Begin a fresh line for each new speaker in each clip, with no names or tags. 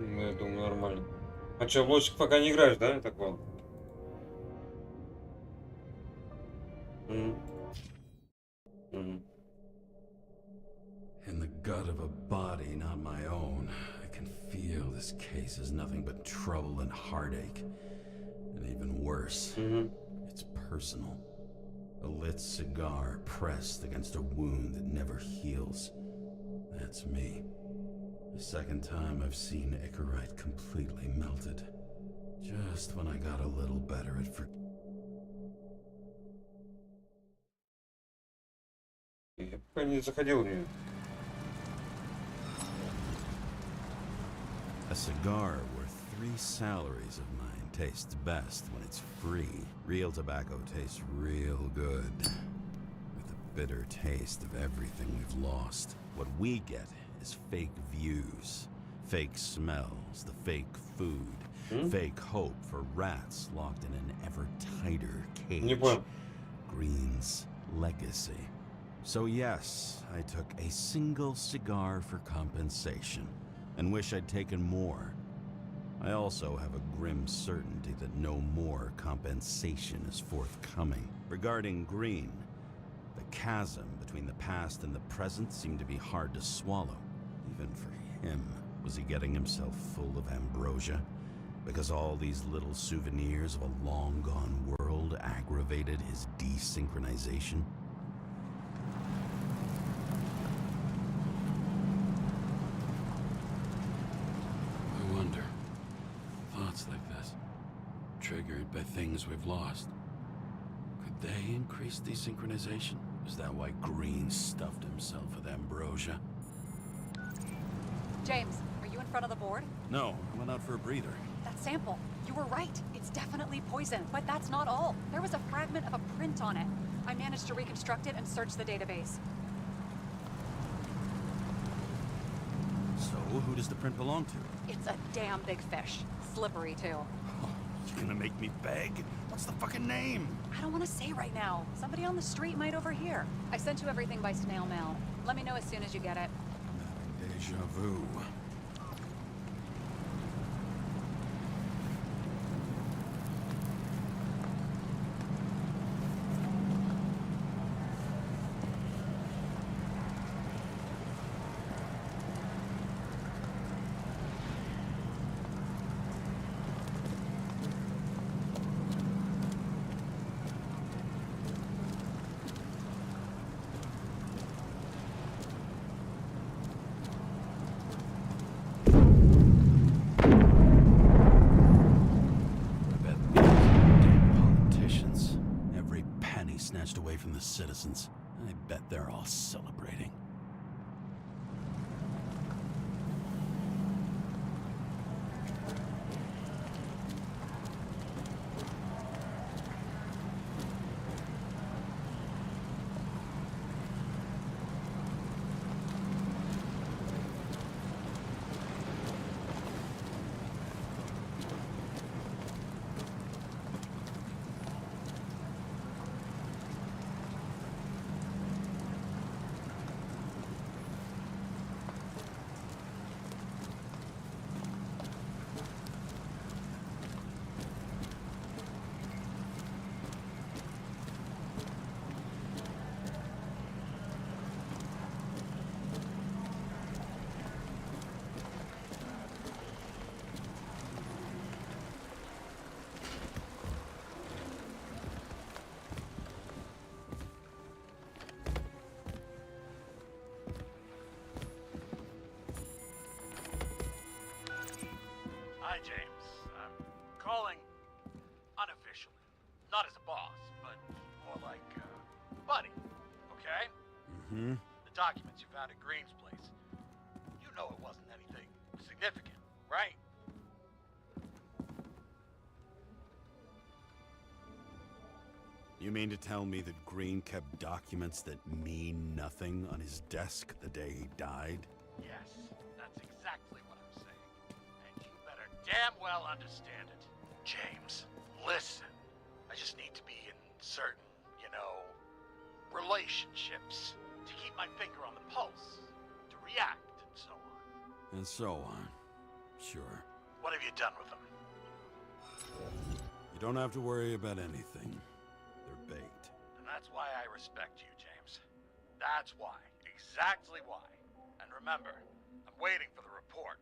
Ну, я думаю, нормально. А что, в лосик пока не играешь, да? Я так понял. Мгм. Мгм.
In the gut of a body not my own, I can feel this case is nothing but trouble and heartache. And even worse,
Мгм.
it's personal. A lit cigar pressed against a wound that never heals. That's me. The second time I've seen Icarite completely melted. Just when I got a little better at
Я пока не заходил в нее.
A cigar worth 3 salaries of mine tastes best when it's free. Real tobacco tastes real good. With the bitter taste of everything we've lost. What we get is fake views, fake smells, the fake food,
М?
fake hope for rats locked in an ever tighter
Не
cage.
понял.
Green's legacy. So yes, I took a single cigar for compensation, and wish I'd taken more. I also have a grim certainty that no more compensation is forthcoming. Regarding Green, the chasm between the past and the present seemed to be hard to swallow, even for him. Was he getting himself full of ambrosia? Because all these little souvenirs of a long-gone world aggravated his desynchronization? I wonder. Thoughts like this, triggered by things we've lost, could they increase desynchronization? Is that why Green stuffed himself with ambrosia?
James, are you in front of the board?
No, I went out for a breather.
That sample. You were right. It's definitely poison, but that's not all. There was a fragment of a print on it. I managed to reconstruct it and search the database.
So, who does the print belong to?
It's a damn big fish. Slippery, too.
Oh, you gonna make me beg? What's the fucking name?
I don't want to say right now. Somebody on the street might overhear. I sent you everything by snail mail. Let me know as soon as you get it.
I'm having deja vu. Snatched away from the citizens. I bet they're all celebrating.
Hi, James. I'm calling unofficially. Not as a boss, but more like buddy, okay?
Mm-hmm.
The documents you found at Green's place. You know it wasn't anything significant, right?
You mean to tell me that Green kept documents that mean nothing on his desk the day he died?
Yes, that's exactly what I'm saying. And you better damn well understand it. James, listen. I just need to be in certain, relationships to keep my finger on the pulse, to react, and so on.
And so on. Sure.
What have you done with them?
You don't have to worry about anything. They're baked.
And that's why I respect you, James. That's why. Exactly why. And remember, I'm waiting for the report.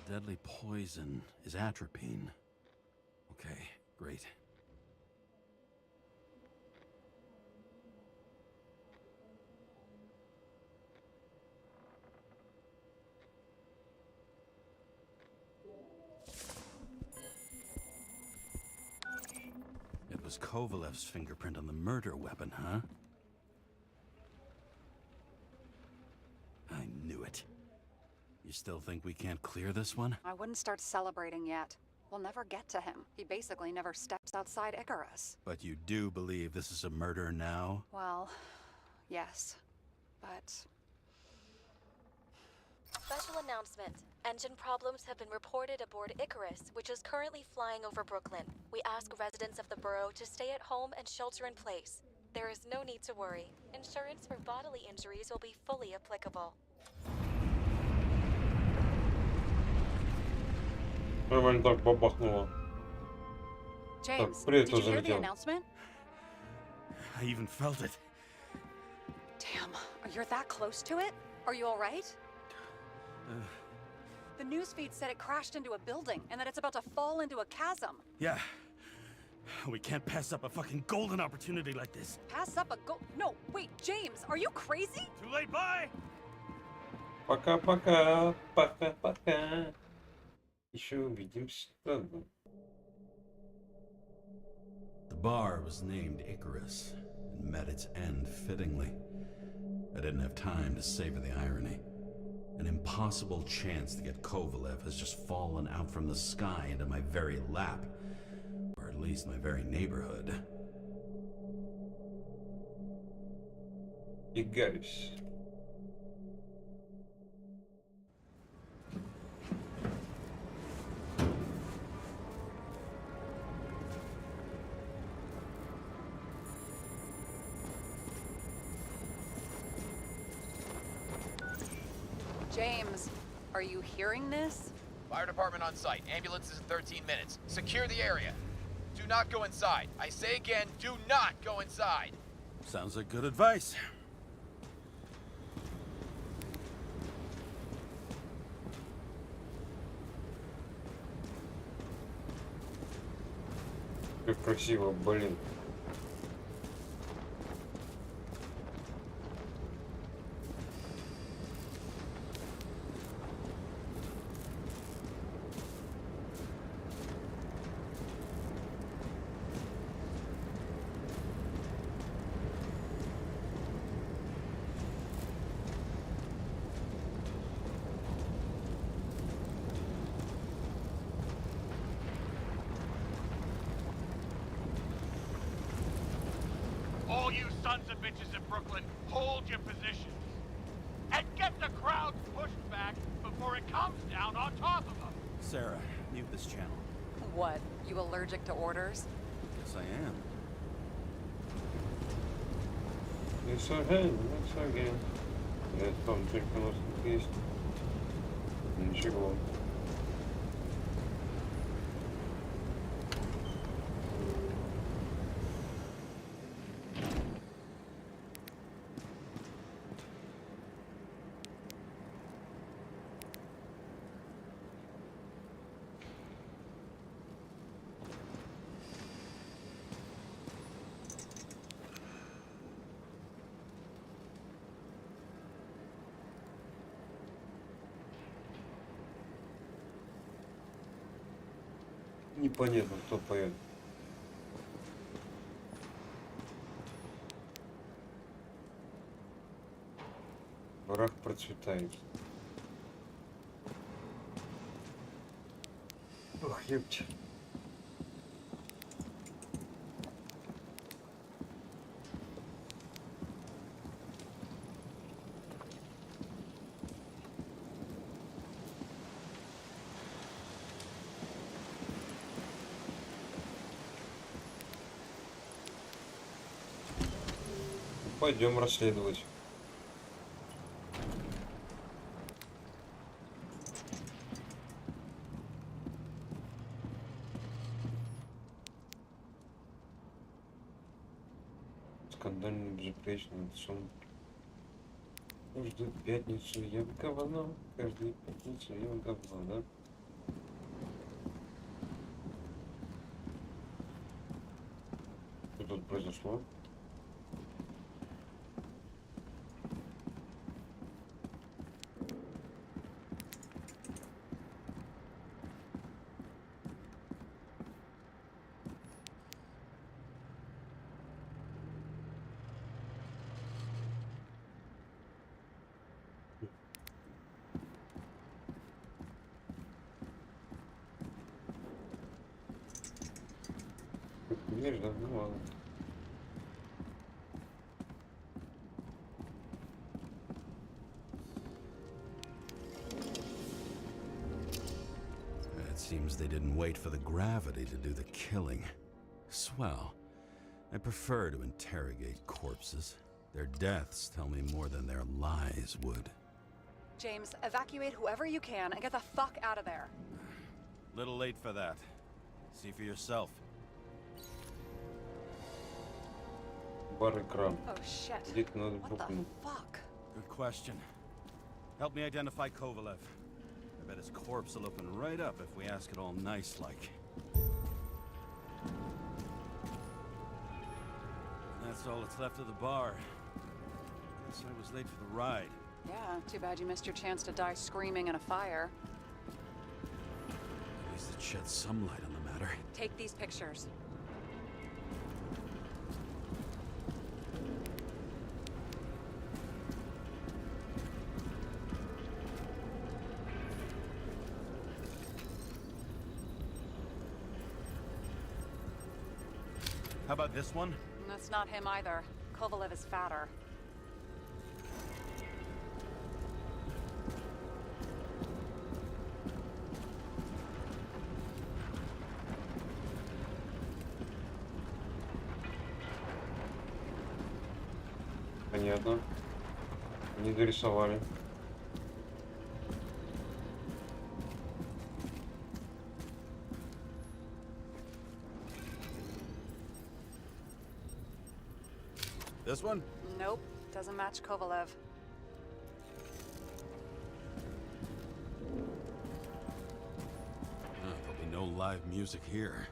Deadly poison is atropine. Okay, great. It was Kovalev's fingerprint on the murder weapon, huh? I knew it. You still think we can't clear this one?
I wouldn't start celebrating yet. We'll never get to him. He basically never steps outside Icarus.
But you do believe this is a murder now?
Well, yes. But
Special announcement. Engine problems have been reported aboard Icarus, which is currently flying over Brooklyn. We ask residents of the borough to stay at home and shelter in place. There is no need to worry. Insurance for bodily injuries will be fully applicable.
Нормально так бабахнуло.
James,
привет,
did you
тоже
hear the
летел.
announcement?
I even felt it.
Damn, you're that close to it? Are you all right? The newsfeed said it crashed into a building and that it's about to fall into a chasm.
Yeah. We can't pass up a fucking golden opportunity like this.
Pass up a No, wait, James, are you crazy?
Too late, bye!
Пока-пока, пока-пока. Еще увидимся. Ладно.
The bar was named Icarus and met its end fittingly. I didn't have time to savor the irony. An impossible chance to get Kovalev has just fallen out from the sky into my very lap. Or at least my very neighborhood.
Игаюсь.
James, are you hearing this?
Fire department on site. Ambulances in 13 minutes. Secure the area. Do not go inside. I say again, do not go inside.
Sounds like good advice.
Как красиво, блин.
All you sons of bitches in Brooklyn, hold your positions. And get the crowds pushed back before it comes down on top of them.
Sarah, mute this channel.
What, you allergic to orders?
Yes, I am.
Yes, again, yes, again. Я там только у нас тут есть. Ничего. Непонятно, кто поет. Враг процветает. Ох, ёпть. Пойдем расследовать. Скандальный безупречный сон. Каждую пятницу я в говно. Каждую пятницу я в говно, да? Что тут произошло? Видишь, да? Ну ладно.
It seems they didn't wait for the gravity to do the killing. Swell. I prefer to interrogate corpses. Their deaths tell me more than their lies would.
James, evacuate whoever you can and get the fuck out of there.
Little late for that. See for yourself.
Бар-экран.
Oh shit.
Где-то надо
What the
бухнуть.
fuck?
Good question. Help me identify Kovalev. I bet his corpse will open right up if we ask it all nice-like. That's all that's left of the bar. Guess I was late for the ride.
Yeah, too bad you missed your chance to die screaming in a fire.
At least it sheds some light on the matter.
Take these pictures.
How about this one?
That's not him either. Kovalev is fatter.
Понятно. Не дорисовали.
This one?
Nope, doesn't match Kovalev.
There'll be no live music here.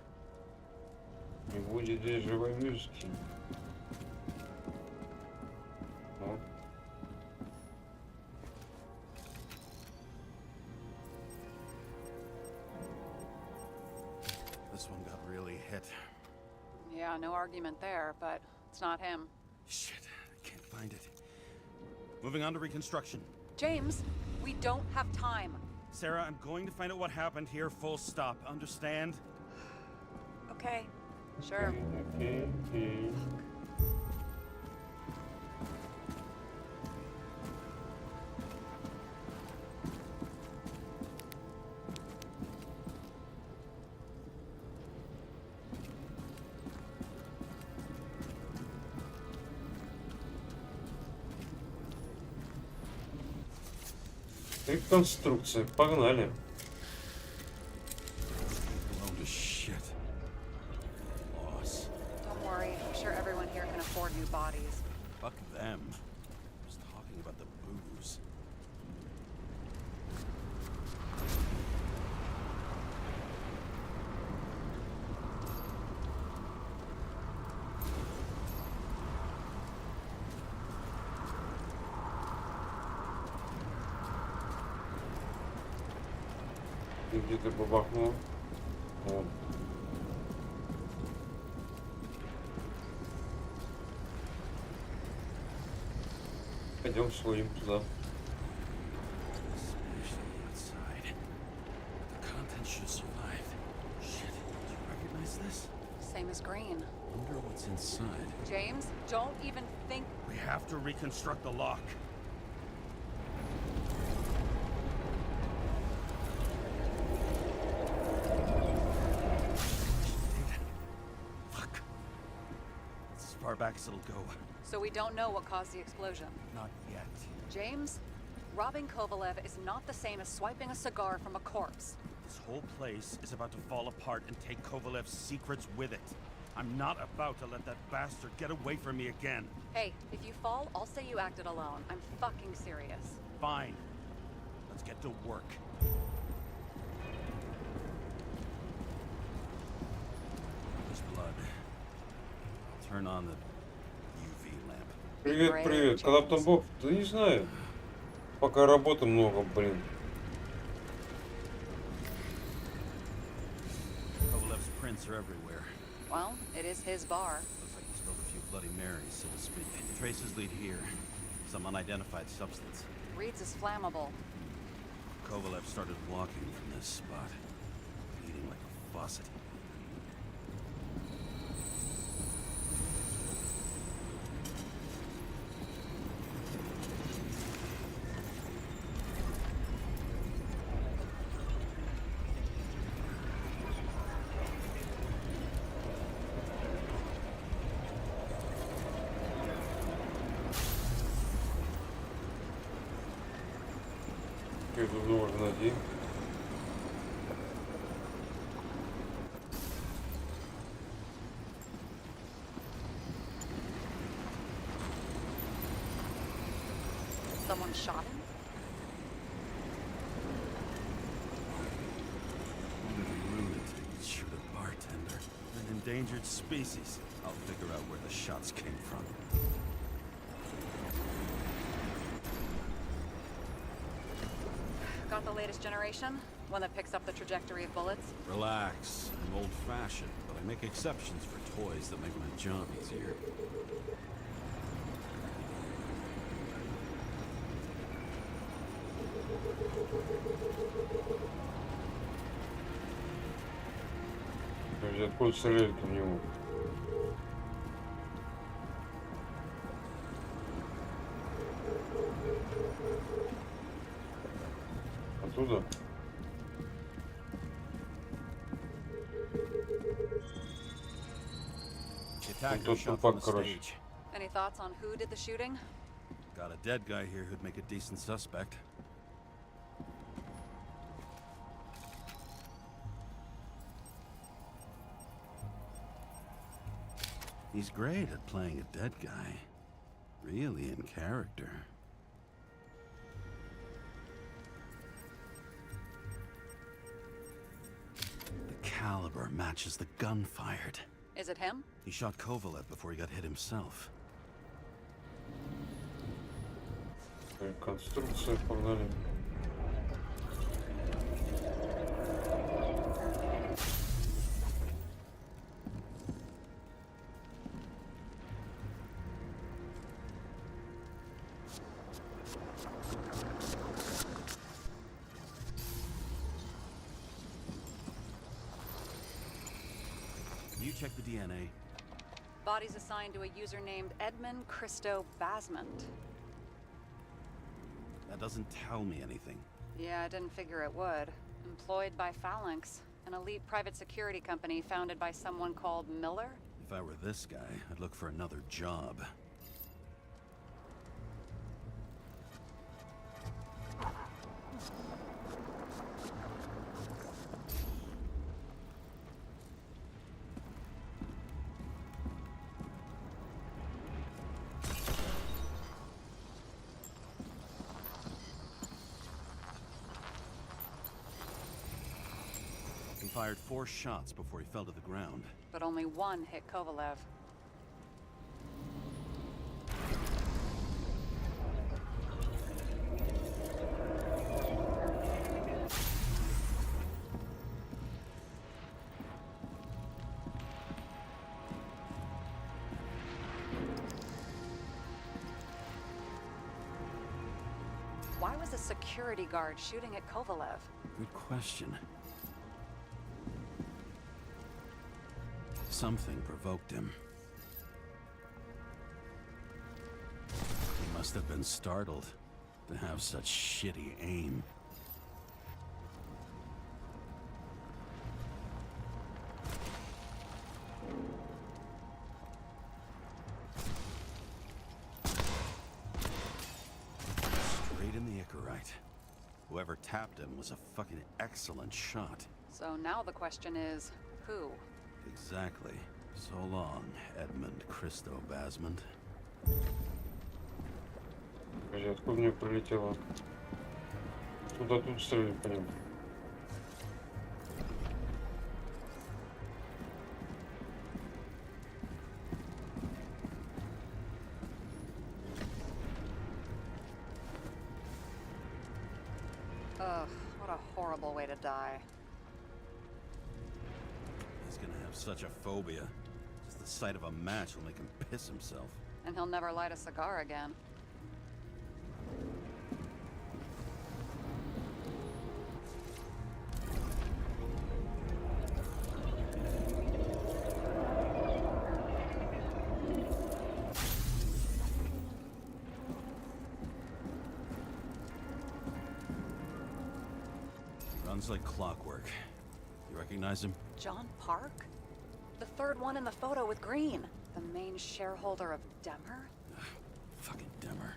Не будет здесь живой музыки. О.
This one got really hit.
Yeah, no argument there, but it's not him.
Shit, I can't find it. Moving on to reconstruction.
James, we don't have time.
Sarah, I'm going to find out what happened here, full stop. Understand?
Okay, sure.
Okay, okay. Реконструкция. Погнали.
Blown to shit. Loss.
Don't worry, I'm sure everyone here can afford new bodies.
Fuck them. I was talking about the booze.
Ты где-то бабахнул. Вот. Пойдем сходим туда.
Outside. The contents should survive. Shit, do you recognize this?
Same as green.
Wonder what's inside.
James, don't even think.
We have to reconstruct the lock. Fuck. Let's far back as it'll go.
So we don't know what caused the explosion.
Not yet.
James, robbing Kovalev is not the same as swiping a cigar from a corpse.
This whole place is about to fall apart and take Kovalev's secrets with it. I'm not about to let that bastard get away from me again.
Hey, if you fall, I'll say you acted alone. I'm fucking serious.
Fine. Let's get to work. There's blood. I'll turn on the UV lamp.
Привет, привет. Когда там Бог? Да не знаю. Пока работы много, блин.
Kovalev's prints are everywhere.
Well, it is his bar.
Looks like he spilled a few Bloody Marys, so to speak. Traces lead here. Some unidentified substance.
Reed's is flammable.
Kovalev started walking from this spot, bleeding like a faucet.
Как тут можно найти?
Someone shot him?
Lunatic shoot a bartender. An endangered species. I'll figure out where the shots came from.
Got the latest generation? One that picks up the trajectory of bullets?
Relax. I'm old-fashioned, but I make exceptions for toys that make my job easier.
Откуда стреляют в него? Оттуда?
The attacker
Тут
shot from
тупак,
the
короче.
stage.
Any thoughts on who did the shooting?
Got a dead guy here who'd make a decent suspect. He's great at playing a dead guy. Really in character. The caliber matches the gun fired.
Is it him?
He shot Kovalev before he got hit himself.
Конструкция, погнали.
You check the DNA.
Body's assigned to a user named Edmund Christo Basment.
That doesn't tell me anything.
Yeah, I didn't figure it would. Employed by Phalanx, an elite private security company founded by someone called Miller?
If I were this guy, I'd look for another job. He fired 4 shots before he fell to the ground.
But only one hit Kovalev. Why was a security guard shooting at Kovalev?
Good question. Something provoked him. He must have been startled to have such shitty aim. find the Icarite. Whoever tapped him was a fucking excellent shot.
So now the question is, who?
Exactly. So long, Edmund Christo Basmond.
Подожди, откуда мне прилетело? Куда тут стрелять по нему?
Ugh, what a horrible way to die.
He's gonna have such a phobia. Just the sight of a match will make him piss himself.
And he'll never light a cigar again.
Runs like clockwork. You recognize him?
John Park? The third one in the photo with Green. The main shareholder of Demmer?
Fucking Demmer.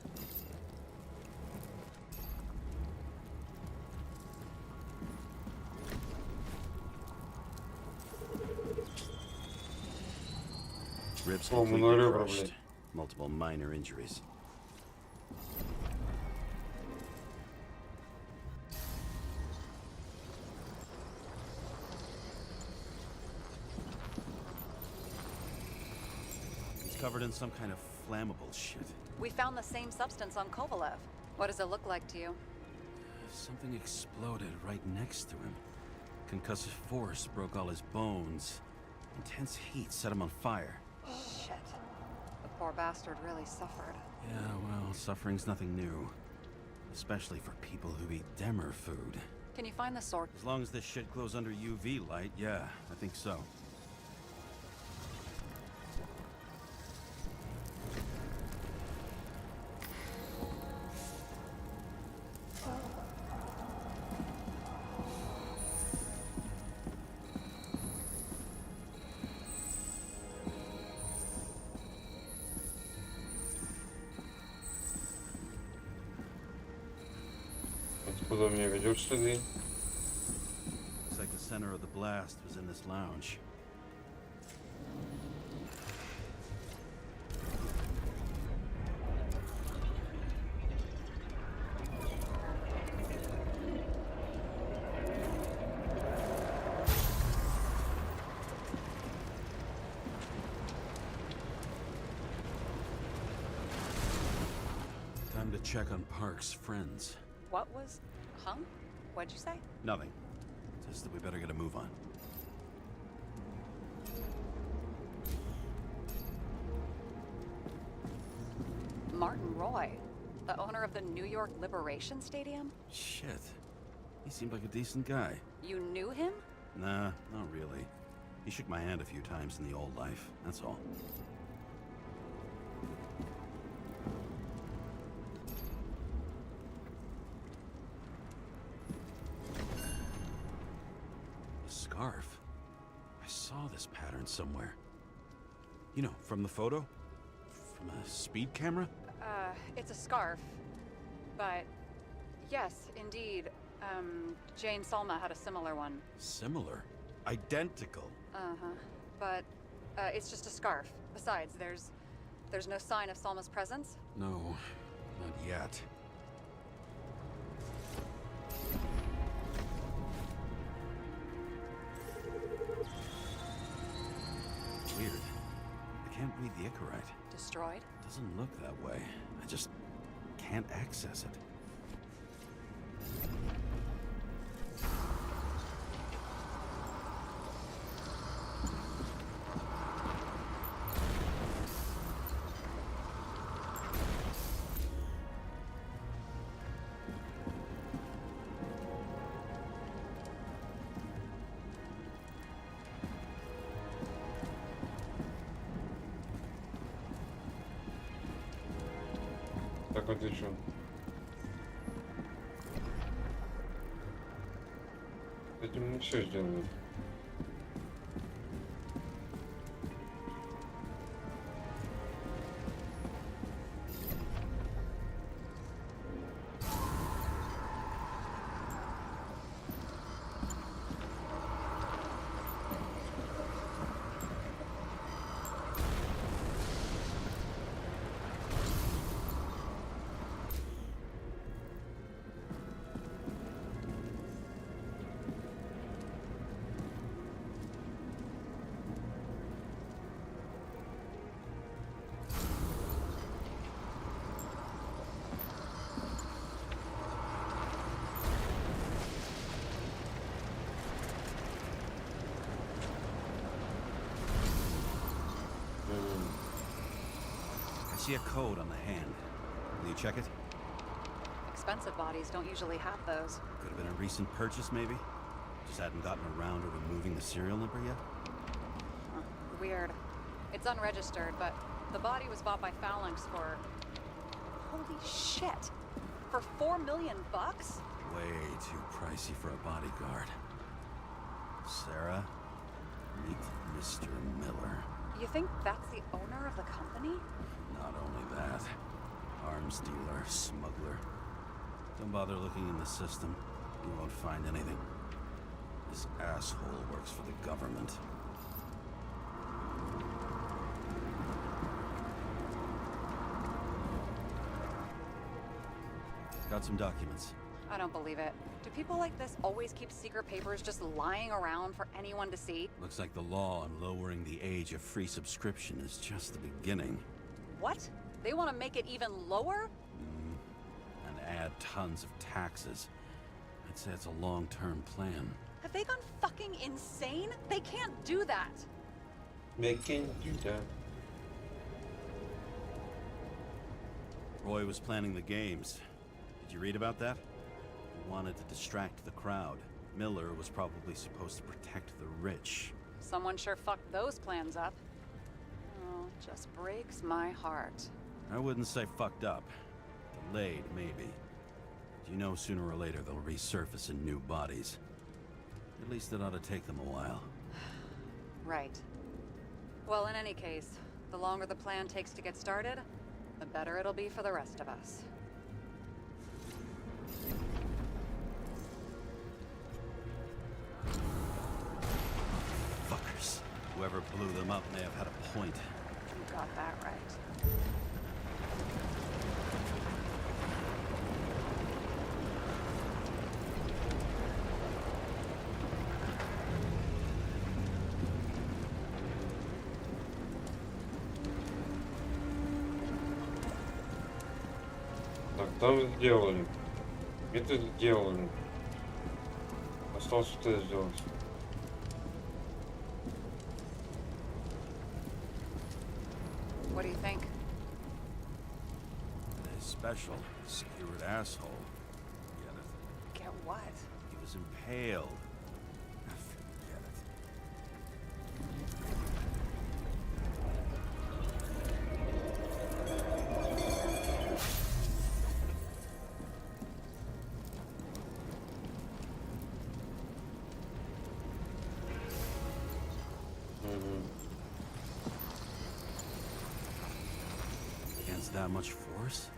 Ribs
Oh,
completely
много ребра,
crushed.
блядь.
Multiple minor injuries. He's covered in some kind of flammable shit.
We found the same substance on Kovalev. What does it look like to you?
Something exploded right next to him. Concussive force broke all his bones. Intense heat set him on fire.
Shit. The poor bastard really suffered.
Yeah, well, suffering's nothing new. Especially for people who eat Demmer food.
Can you find the source?
As long as this shit glows under UV light, yeah, I think so.
Откуда меня ведет следы?
Looks like the center of the blast was in this lounge. Time to check on Park's friends.
What was... Huh? What'd you say?
Nothing. Just that we better get a move on.
Martin Roy, the owner of the New York Liberation Stadium?
Shit. He seemed like a decent guy.
You knew him?
Nah, not really. He shook my hand a few times in the old life, that's all. A scarf. I saw this pattern somewhere. You know, from the photo? From a speed camera?
It's a scarf. But... Yes, indeed. Jane Salma had a similar one.
Similar. Identical.
Uh-huh. But, it's just a scarf. Besides, there's no sign of Salma's presence?
No, not yet. Weird. I can't read the Icarite.
Destroyed?
Doesn't look that way. I just can't access it.
Так, вот и что? Этим не все сделано.
see a code on the hand. Will you check it?
Expensive bodies don't usually have those.
Could have been a recent purchase, maybe? Just hadn't gotten around to removing the serial number yet?
Huh, weird. It's unregistered, but the body was bought by Phalanx for... Holy shit! For $4 million bucks?
Way too pricey for a bodyguard. Sarah, meet Mr. Miller.
You think that's the owner of the company?
Not only that, arms dealer, smuggler. Don't bother looking in the system. You won't find anything. This asshole works for the government. Got some documents.
I don't believe it. Do people like this always keep secret papers just lying around for anyone to see?
Looks like the law on lowering the age of free subscription is just the beginning.
What? They want to make it even lower?
And add tons of taxes. I'd say it's a long-term plan.
Have they gone fucking insane? They can't do that.
They can't do that.
Roy was planning the games. Did you read about that? He wanted to distract the crowd. Miller was probably supposed to protect the rich.
Someone sure fucked those plans up. Oh, it just breaks my heart.
I wouldn't say fucked up. Delayed, maybe. You know sooner or later they'll resurface in new bodies. At least it ought to take them a while.
Right. Well, in any case, the longer the plan takes to get started, the better it'll be for the rest of us.
Fuckers. Whoever blew them up may have had a point.
You got that right.
Так, там сделали. Это сделали. Осталось что-то сделать.
What do you think?
A special, skewered asshole. Get it?
Get what?
He was impaled. Forget it. Against that much force?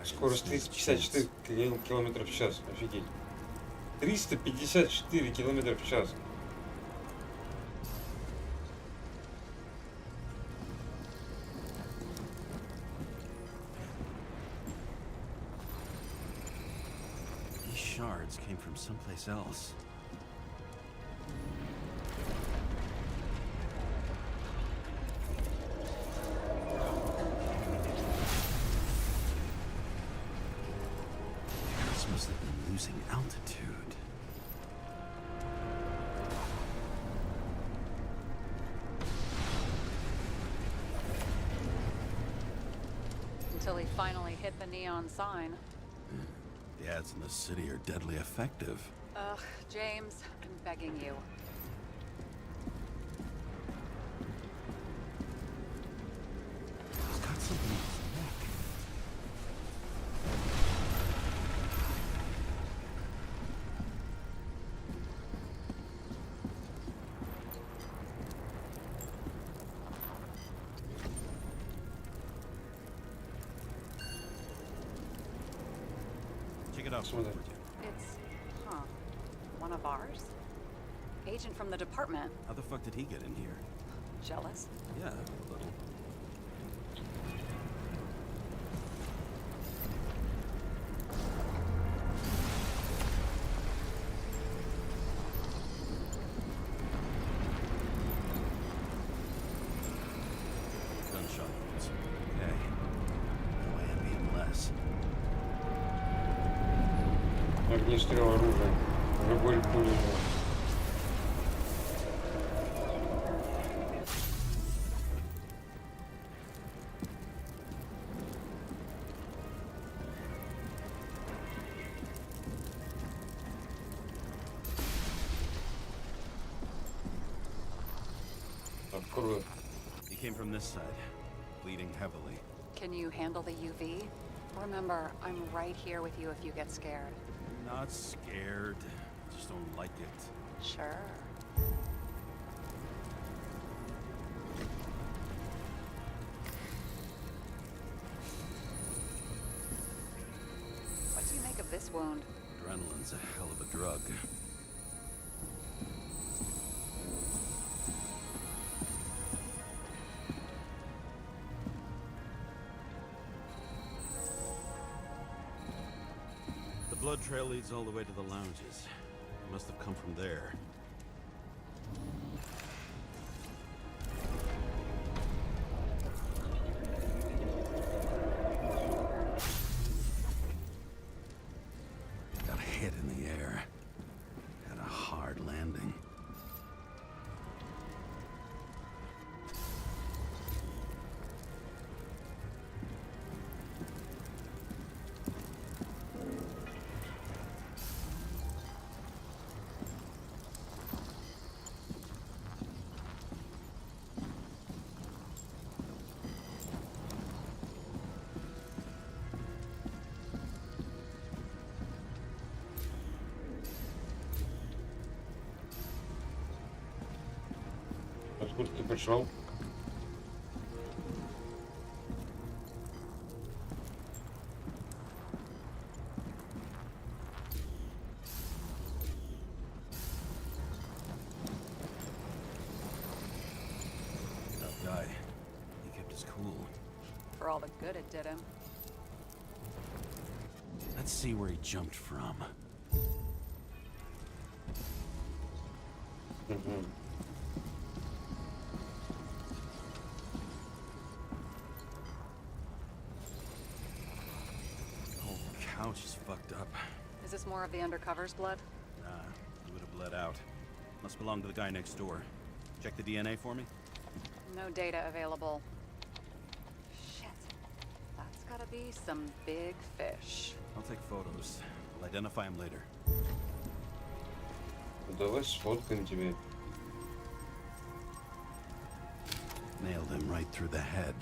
Скорость 354 километров в час. Офигеть. 354 километра в час.
These shards came from someplace else. This must have been losing altitude.
Until he finally hit the neon sign.
The ads in the city are deadly effective.
Ugh, James, I'm begging you.
He's got something in his neck. Check it out.
Смотри.
It's, one of ours? Agent from the department.
How the fuck did he get in here?
Jealous?
Yeah, a little. Gunshot wounds. Okay. No way I'm being less.
Огнестрел оружия. Любой пулемет. крови.
He came from this side, bleeding heavily.
Can you handle the UV? Remember, I'm right here with you if you get scared.
Not scared. Just don't like it.
Sure. What do you make of this wound?
Adrenaline's a hell of a drug. The blood trail leads all the way to the lounges. It must have come from there. Got a hit in the air. Had a hard landing.
Откуда ты пришел?
Tough guy. He kept his cool.
For all the good it did him.
Let's see where he jumped from.
Угу.
Whole couch is fucked up.
Is this more of the undercover's blood?
Nah, he would have bled out. Must belong to the guy next door. Check the DNA for me.
No data available. Shit. That's gotta be some big fish.
I'll take photos. I'll identify him later.
Давай сфоткаем тебе.
Nailed him right through the head.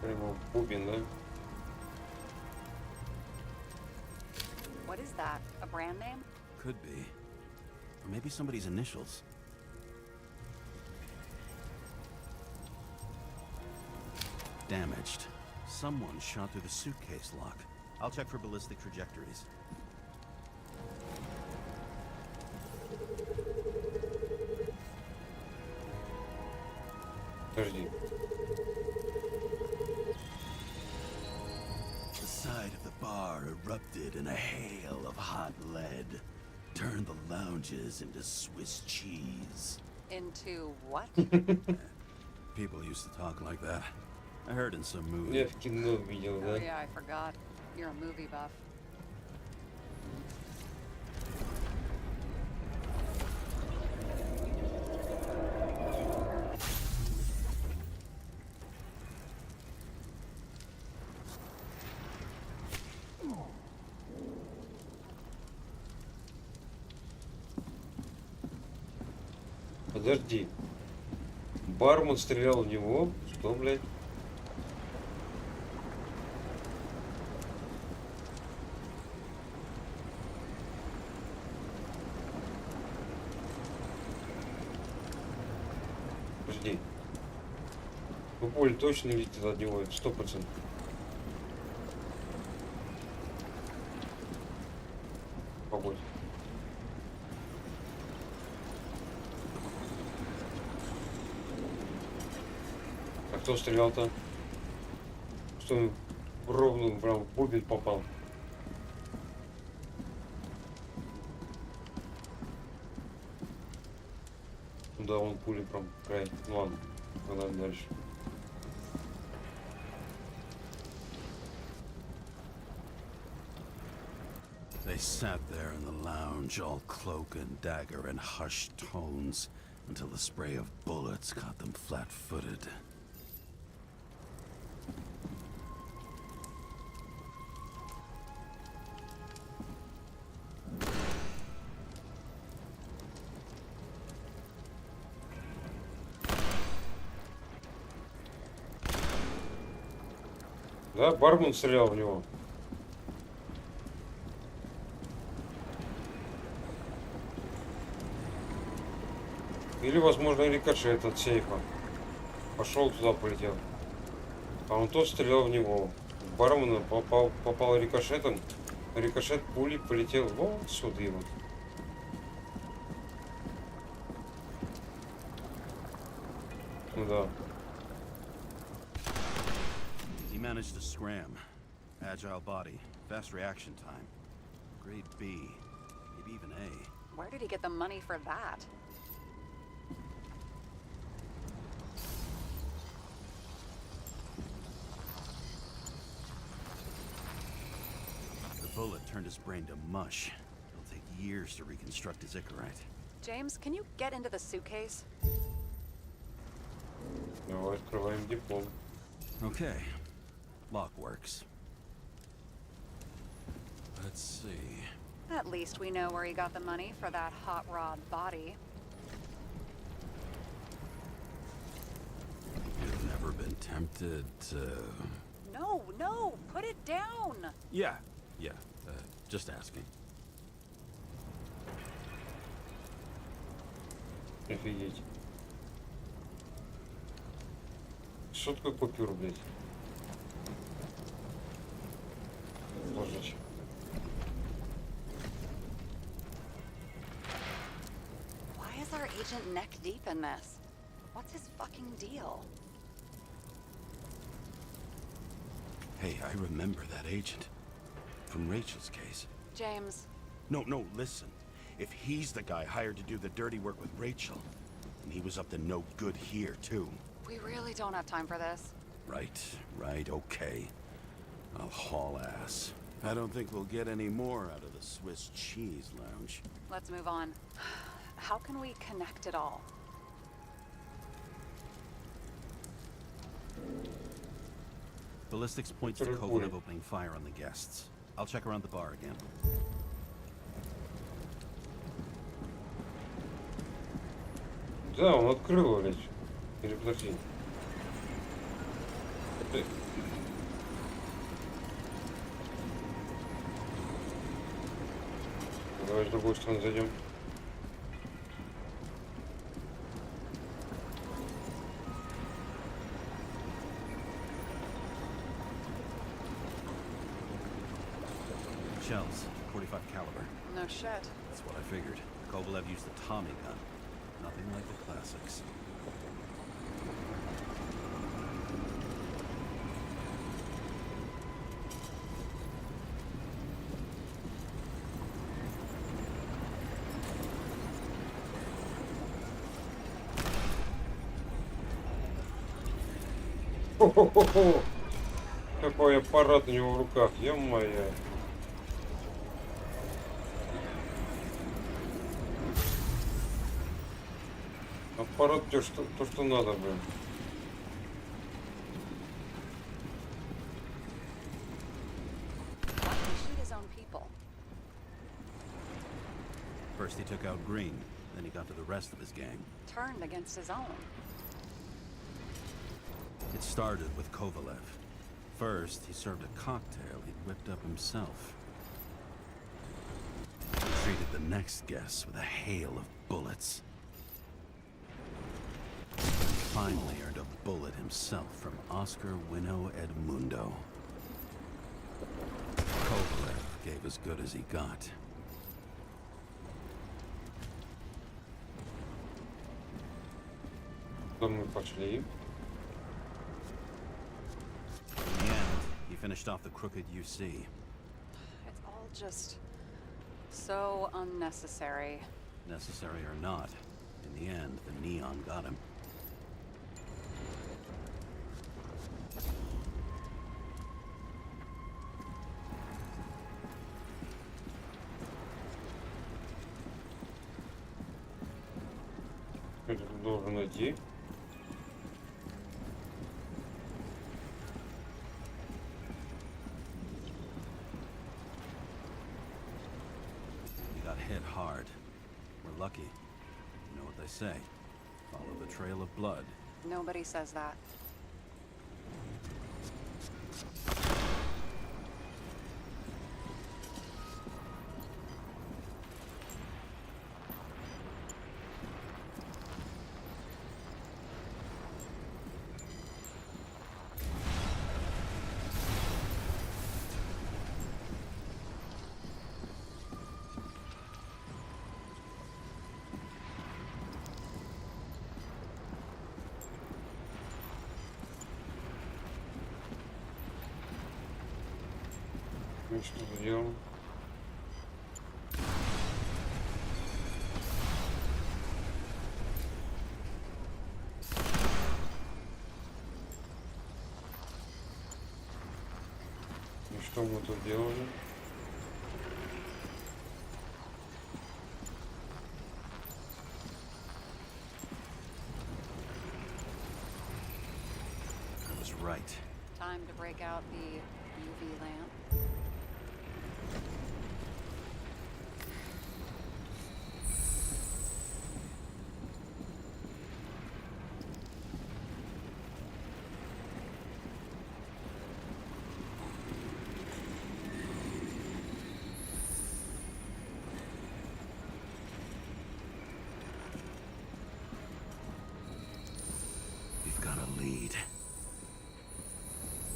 Прямо в бубен, да?
What is that? A brand name?
Could be. Or maybe somebody's initials. Damaged. Someone shot through the suitcase lock. I'll check for ballistic trajectories.
Подожди.
The side of the bar erupted in a hail of hot lead. Turned the lounges into Swiss cheese.
Into what?
People used to talk like that. I heard in some movie.
Я в кино видел,
Oh
да?
yeah, I forgot. You're a movie buff.
Подожди. Бармен стрелял в него. Что, блядь? Подожди. Ну, пуль точно летит от него, это 100%. Погодь. А кто стрелял-то? Что он ровно прям в бубен попал? Да, он пули прям в край. Ну ладно, погнали дальше.
They sat there in the lounge, all cloak and dagger and hushed tones, until the spray of bullets caught them flat-footed.
Да, бармен стрелял в него. Или, возможно, рикошет от сейфа. Пошел туда, полетел. А он тот стрелял в него. В бармена попал рикошетом. Рикошет пули полетел вот сюда вот. Ну да.
He managed to scram. Agile body, fast reaction time. Grade B, maybe even A.
Where did he get the money for that?
The bullet turned his brain to mush. It'll take years to reconstruct his Icarite.
James, can you get into the suitcase?
Давай открываем диплом.
Okay. Lock works. Let's see.
At least we know where he got the money for that hot rod body.
You've never been tempted to...
No, no, put it down.
Yeah, just asking.
Офигеть. Что такое купюр, блядь? Божечки.
Why is our agent neck deep in this? What's his fucking deal?
Hey, I remember that agent. From Rachel's case.
James,
No, listen. If he's the guy hired to do the dirty work with Rachel, and he was up to no good here, too.
we really don't have time for this.
Right, okay. I'll haul ass. I don't think we'll get any more out of the Swiss Cheese Lounge.
Let's move on. How can we connect it all?
Ballistics points to Kovalev opening fire on the guests. I'll check around the bar again.
Да, он открыл, блядь. Или подожди. Давай с другой стороны зайдем.
Shells, 45 caliber.
No shit.
That's what I figured. Kovalev used the Tommy gun. Nothing like the classics.
Хо-хо-хо-хо! Какой аппарат у него в руках, ё-моё. Аппарат то, что надо, блин.
Why did he shoot his own people?
First he took out Green, then he got to the rest of his gang.
Turned against his own.
It started with Kovalev. First, he served a cocktail he'd whipped up himself. He treated the next guests with a hail of bullets. And finally earned a bullet himself from Oscar Winnow Edmundo. Kovalev gave as good as he got.
Куда мы пошли?
In the end, he finished off the crooked UC.
It's all just so unnecessary.
Necessary or not, in the end, the neon got him.
Что ты должен найти?
He got hit hard. We're lucky. You know what they say. Follow the trail of blood.
Nobody says that.
Ну что мы делаем? И что мы тут делаем?
I was right.
Time to break out the UV lamp.
We've got a lead.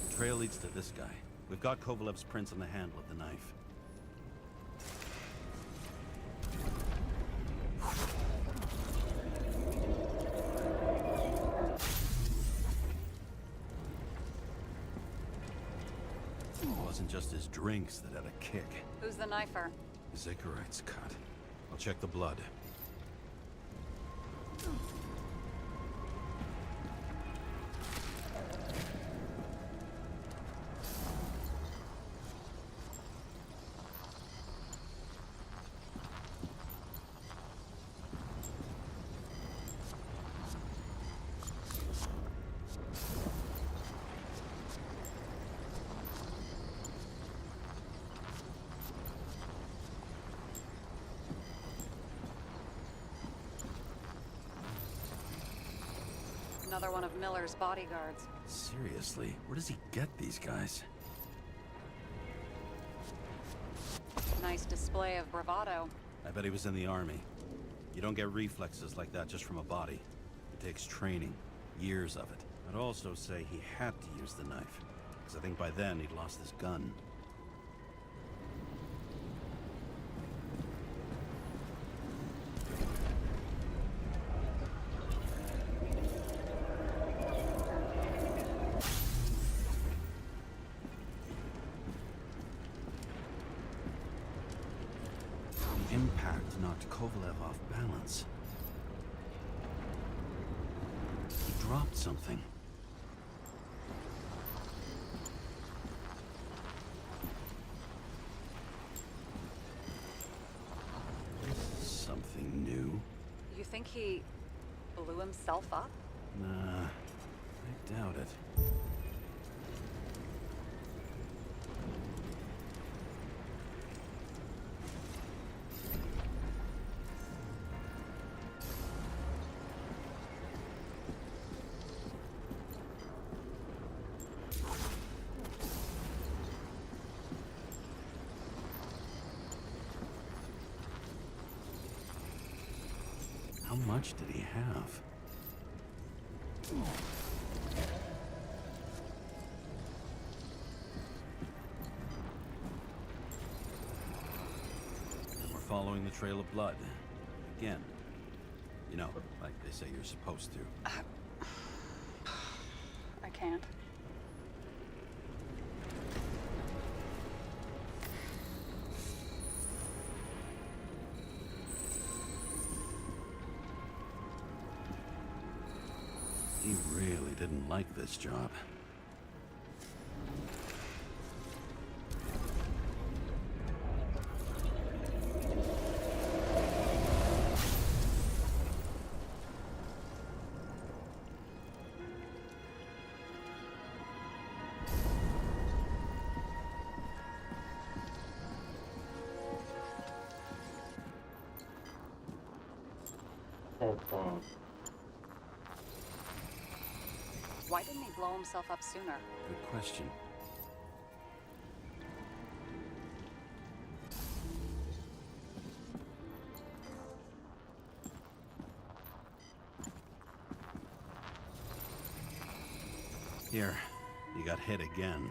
The trail leads to this guy. We've got Kovalev's prints on the handle of the knife. It wasn't just his drinks that had a kick.
Who's the knifer?
His Icarite's cut. I'll check the blood.
Another one of Miller's bodyguards.
Seriously, where does he get these guys?
Nice display of bravado.
I bet he was in the army. You don't get reflexes like that just from a body. It takes training, years of it. I'd also say he had to use the knife, because I think by then he'd lost his gun. The impact knocked Kovalev off balance. He dropped something. Something new?
You think he blew himself up?
Nah, I doubt it. How much did he have? And we're following the trail of blood. Again. You know, like they say you're supposed to.
I can't.
He really didn't like this job.
Опа.
Why didn't he blow himself up sooner?
Good question. Here, you got hit again.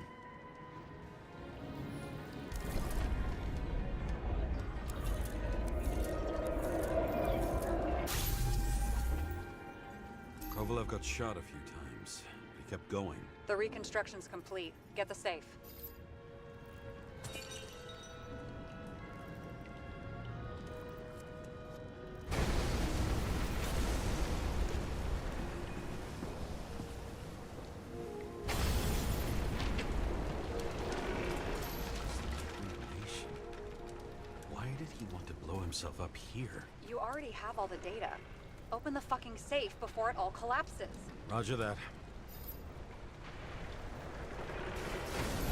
Kovalev got shot a few times, but he kept going.
The reconstruction's complete. Get the safe.
himself up here.
You already have all the data. Open the fucking safe before it all collapses.
Roger that.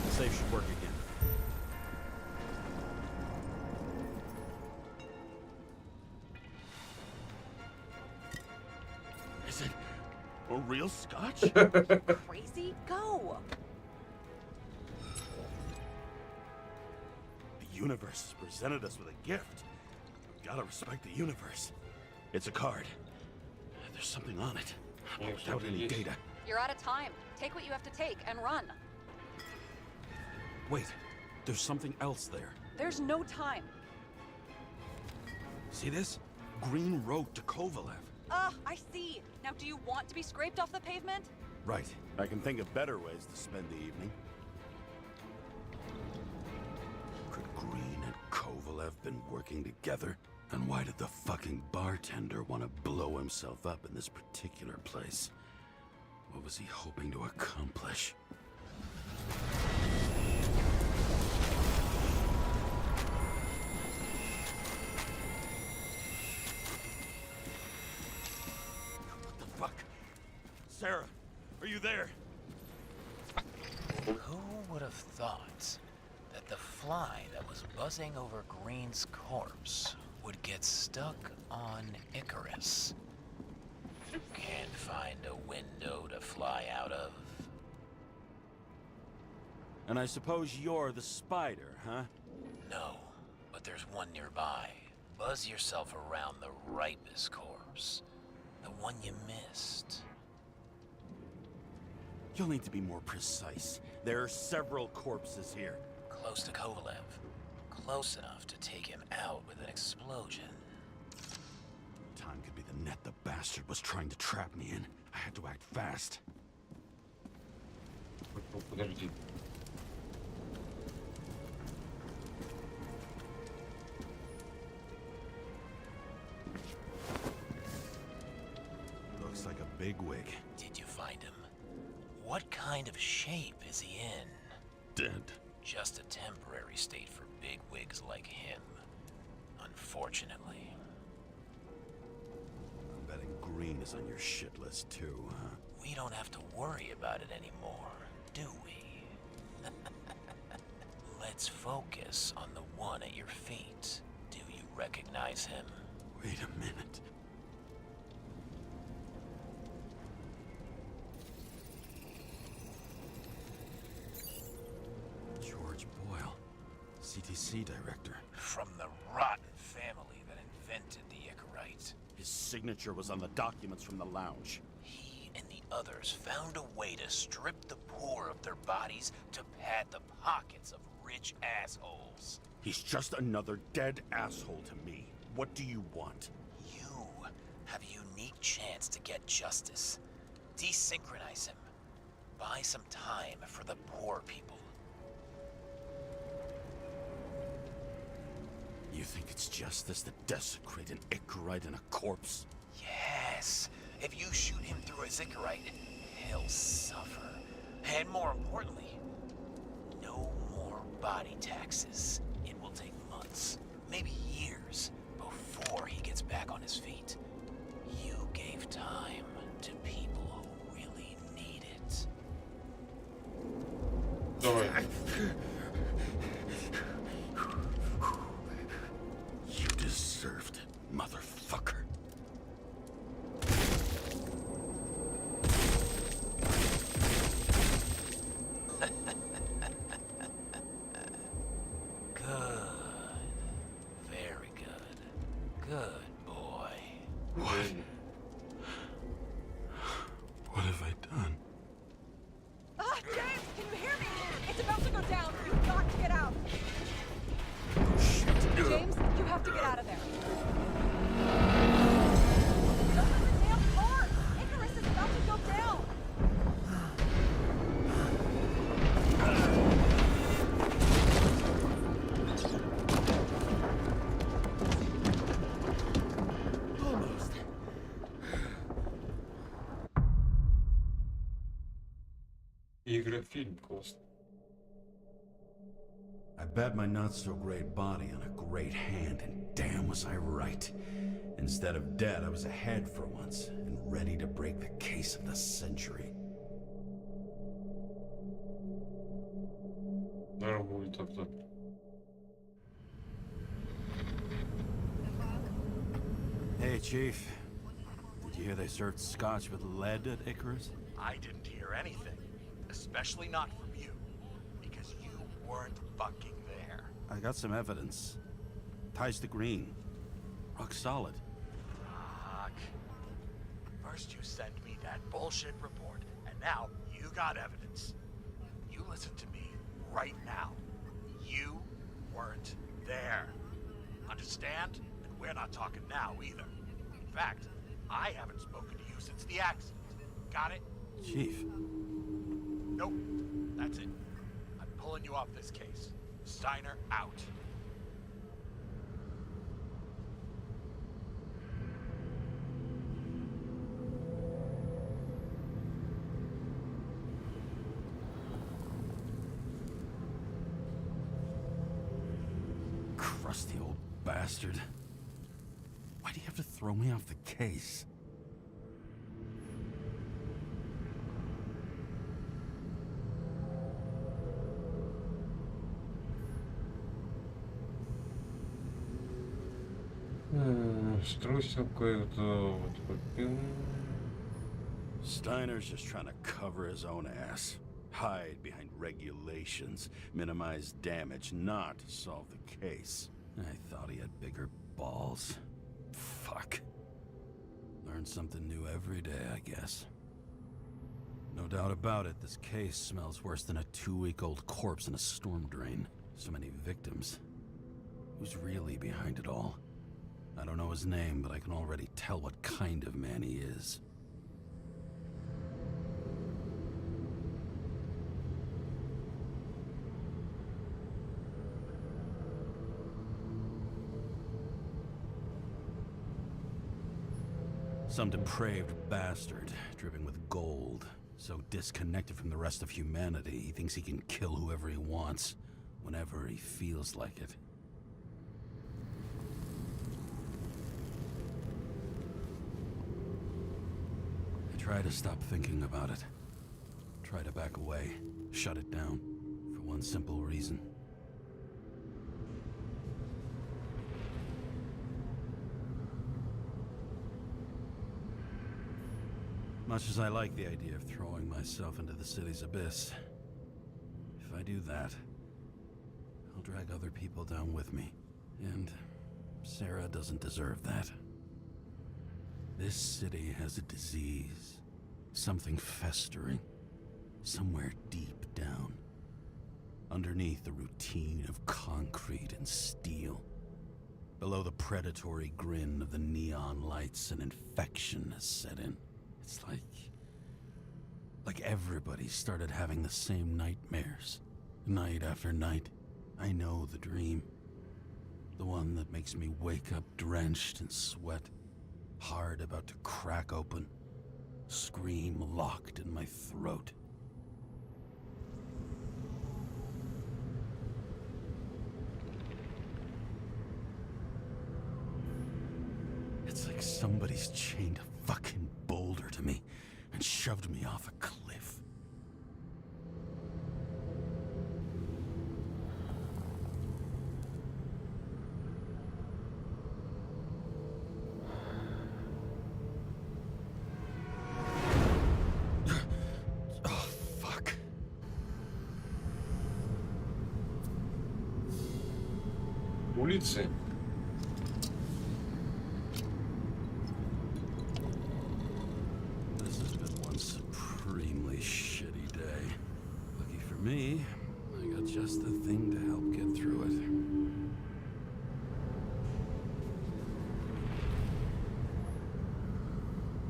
The safe should work again.
Is it a real scotch?
Crazy? Go!
The universe has presented us with a gift. We've gotta respect the universe. It's a card. There's something on it.
Yeah,
Without any
yes.
data.
You're out of time. Take what you have to take and run.
Wait, there's something else there.
There's no time.
See this? Green wrote to Kovalev.
I see. Now, do you want to be scraped off the pavement?
Right.
I can think of better ways to spend the evening.
Could Green and Kovalev been working together? And why did the fucking bartender want to blow himself up in this particular place? What was he hoping to accomplish?
What the fuck? Sarah, are you there?
Who would have thought that the fly that was buzzing over Green's corpse would get stuck on Icarus? Can't find a window to fly out of.
And I suppose you're the spider, huh?
No, but there's one nearby. Buzz yourself around the ripest corpse. The one you missed.
You'll need to be more precise. There are several corpses here.
Close to Kovalev. Close enough to take him out with an explosion.
Time could be the net the bastard was trying to trap me in. I had to act fast.
Подожди.
Looks like a bigwig.
Did you find him? What kind of shape is he in?
Dead.
Just a temporary state for bigwigs like him. Unfortunately.
I'm betting Green is on your shit list too, huh?
We don't have to worry about it anymore, do we? Let's focus on the one at your feet. Do you recognize him?
Wait a minute. George Boyle, CTC director.
From the rotten family that invented the Icarite.
His signature was on the documents from the lounge.
He and the others found a way to strip the poor of their bodies to pad the pockets of rich assholes.
He's just another dead asshole to me. What do you want?
You have a unique chance to get justice. Desynchronize him. Buy some time for the poor people.
You think it's justice to desecrate an Icarite and a corpse?
Yes. If you shoot him through his Icarite, he'll suffer. And more importantly, no more body taxes. It will take months, maybe years, before he gets back on his feet. You gave time to people who really need it.
Давай.
You deserved it, motherfucker.
Good. Very good. Good boy.
What have I done?
James, can you hear me? It's about to go down. You've got to get out. James, you have to get out of there. Open the damn door! Icarus is about to go down!
Almost.
Игра, фильм классный.
I bet my not-so-great body on a great hand in damn was I right. Instead of dead, I was ahead for once, and ready to break the case of the century.
Наверное, будет так-то.
Hey, Chief. Did you hear they served scotch with lead at Icarus?
I didn't hear anything, especially not from you, because you weren't fucking there.
I got some evidence. Ties to green. Rock solid.
Fuck. First you send me that bullshit report, and now you got evidence. You listen to me right now. You weren't there. Understand? And we're not talking now either. In fact, I haven't spoken to you since the accident. Got it?
Chief.
Nope. That's it. I'm pulling you off this case. Steiner out.
Crusty old bastard. Why do you have to throw me off the case?
Струсил какой-то.
Steiner's just trying to cover his own ass. Hide behind regulations, minimize damage, not solve the case. I thought he had bigger balls. Fuck. Learn something new every day, I guess. No doubt about it, this case smells worse than a 2-week-old corpse in a storm drain. So many victims. Who's really behind it all? I don't know his name, but I can already tell what kind of man he is. Some depraved bastard, dripping with gold, so disconnected from the rest of humanity, he thinks he can kill whoever he wants, whenever he feels like it. I try to stop thinking about it. Try to back away, shut it down, for one simple reason. Much as I like the idea of throwing myself into the city's abyss, if I do that, I'll drag other people down with me. And Sarah doesn't deserve that. This city has a disease, something festering, somewhere deep down, underneath the routine of concrete and steel. Below the predatory grin of the neon lights, an infection has set in. It's like everybody started having the same nightmares, night after night. I know the dream. The one that makes me wake up drenched in sweat, heart about to crack open, scream locked in my throat. It's like somebody's chained a fucking boulder to me and shoved me off a cliff. Oh, fuck.
Улицы.
This has been one supremely shitty day. Lucky for me, I got just the thing to help get through it.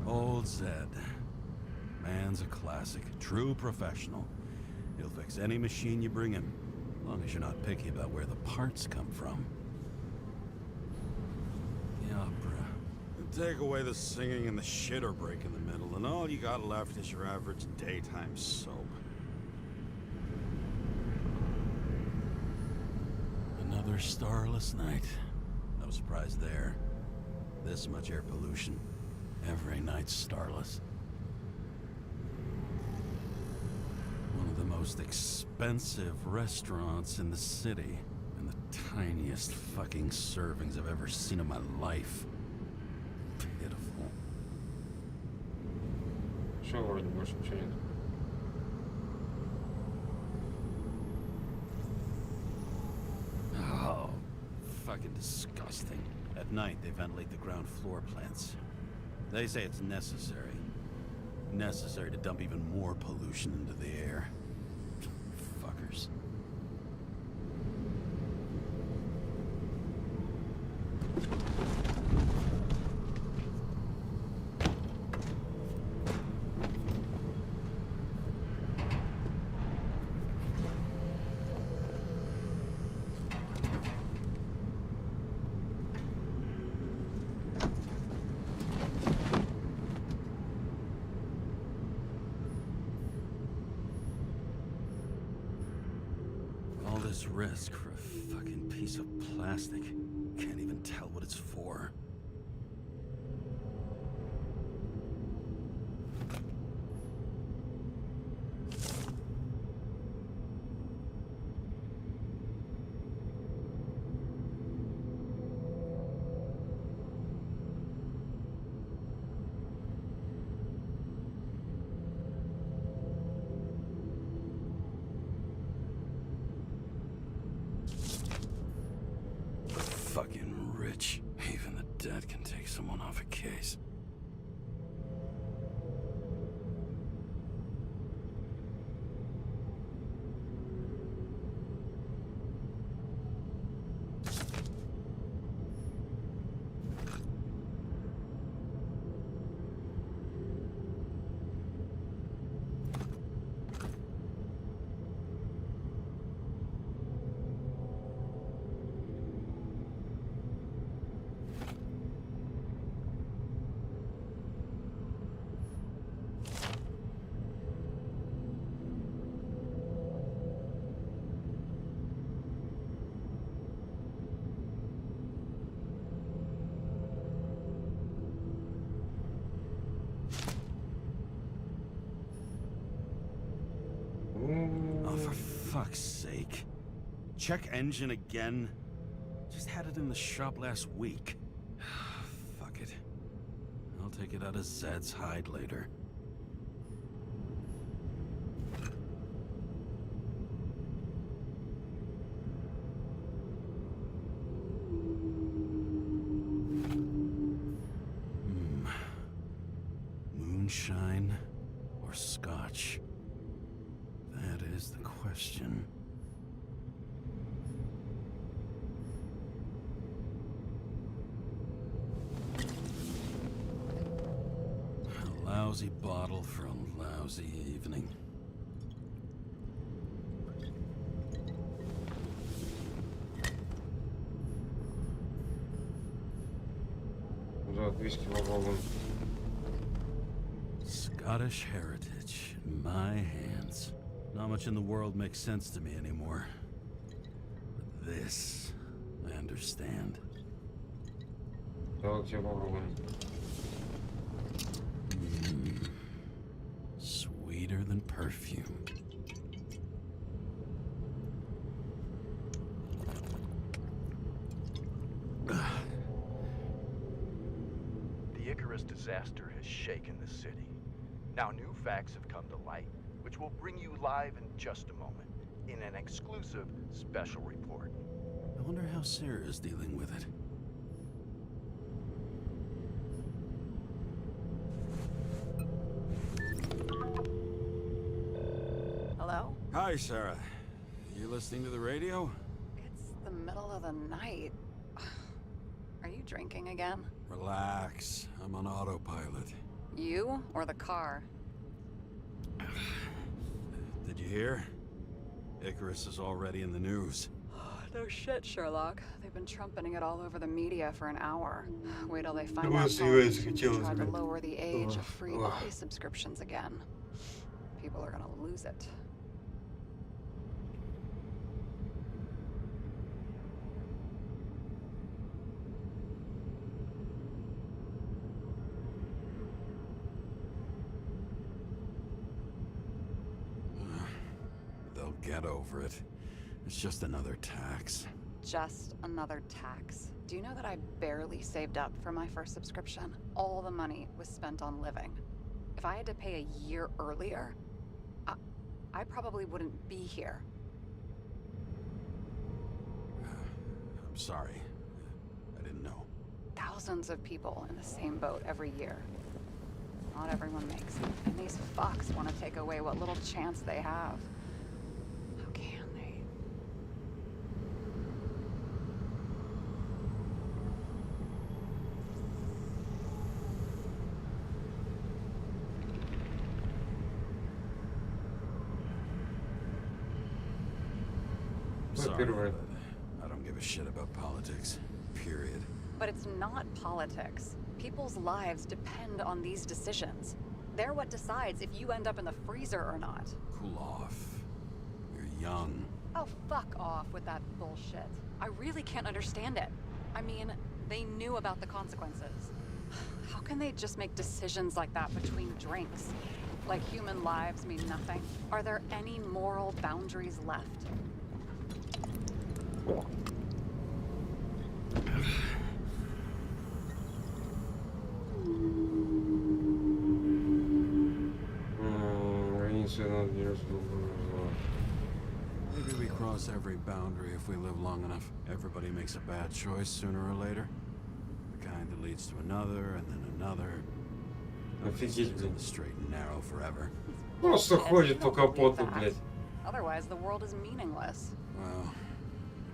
Old Zed. Man's a classic, true professional. He'll fix any machine you bring him, as long as you're not picky about where the parts come from. The opera. Take away the singing and the shitter break in the middle, and all you got left is your average daytime soap. Another starless night. No surprise there. This much air pollution. Every night starless. One of the most expensive restaurants in the city. And the tiniest fucking servings I've ever seen in my life. Pitiful.
Все, вроде больше ничего нет.
Oh, fucking disgusting. At night, they ventilate the ground floor plants. They say it's necessary. Necessary to dump even more pollution into the air. Fuckers. All this risk for a fucking piece of plastic. Can't even tell what it's for. Fucking rich. Even the dead can take someone off a case. Oh, for fuck's sake. Check engine again? Just had it in the shop last week. Fuck it. I'll take it out of Zed's hide later. Moonshine or scotch? That is the question. A lousy bottle for a lousy evening.
За 200 попробуем.
Scottish heritage in my hands. Not much in the world makes sense to me anymore. But this, I understand.
Давай к тебе попробуем.
Sweeter than perfume.
The Icarus disaster has shaken the city. Now new facts have come to light, which we'll bring you live in just a moment, in an exclusive special report.
I wonder how Sarah is dealing with it.
Hello?
Hi, Sarah. You listening to the radio?
It's the middle of the night. Are you drinking again?
Relax. I'm on autopilot.
You or the car?
Did you hear? Icarus is already in the news.
No shit, Sherlock. They've been trumpeting it all over the media for an hour. Wait till they find
Ну,
out
если
politicians
хотел
have tried to
сказать.
lower the age of free
Ugh.
movie subscriptions again. People are gonna lose it.
get over it. It's just another tax.
Just another tax. Do you know that I barely saved up for my first subscription? All the money was spent on living. If I had to pay a year earlier, I probably wouldn't be here.
I'm sorry. I didn't know.
Thousands of people in the same boat every year. Not everyone makes it, and these fucks want to take away what little chance they have. How can they?
I'm sorry,
Во-первых,
but I don't give a shit about politics. Period.
But it's not politics. People's lives depend on these decisions. They're what decides if you end up in the freezer or not.
Cool off. You're young.
Oh, fuck off with that bullshit. I really can't understand it. I mean, they knew about the consequences. How can they just make decisions like that between drinks? Like human lives mean nothing? Are there any moral boundaries left?
Maybe we cross every boundary if we live long enough. Everybody makes a bad choice sooner or later. The kind that leads to another and then another. Nobody
Офигеть,
stays in
блин.
the straight and narrow forever.
Просто
Bullshit.
ходит по
You don't believe
капоту,
that.
блядь.
Otherwise, the world is meaningless.
Well,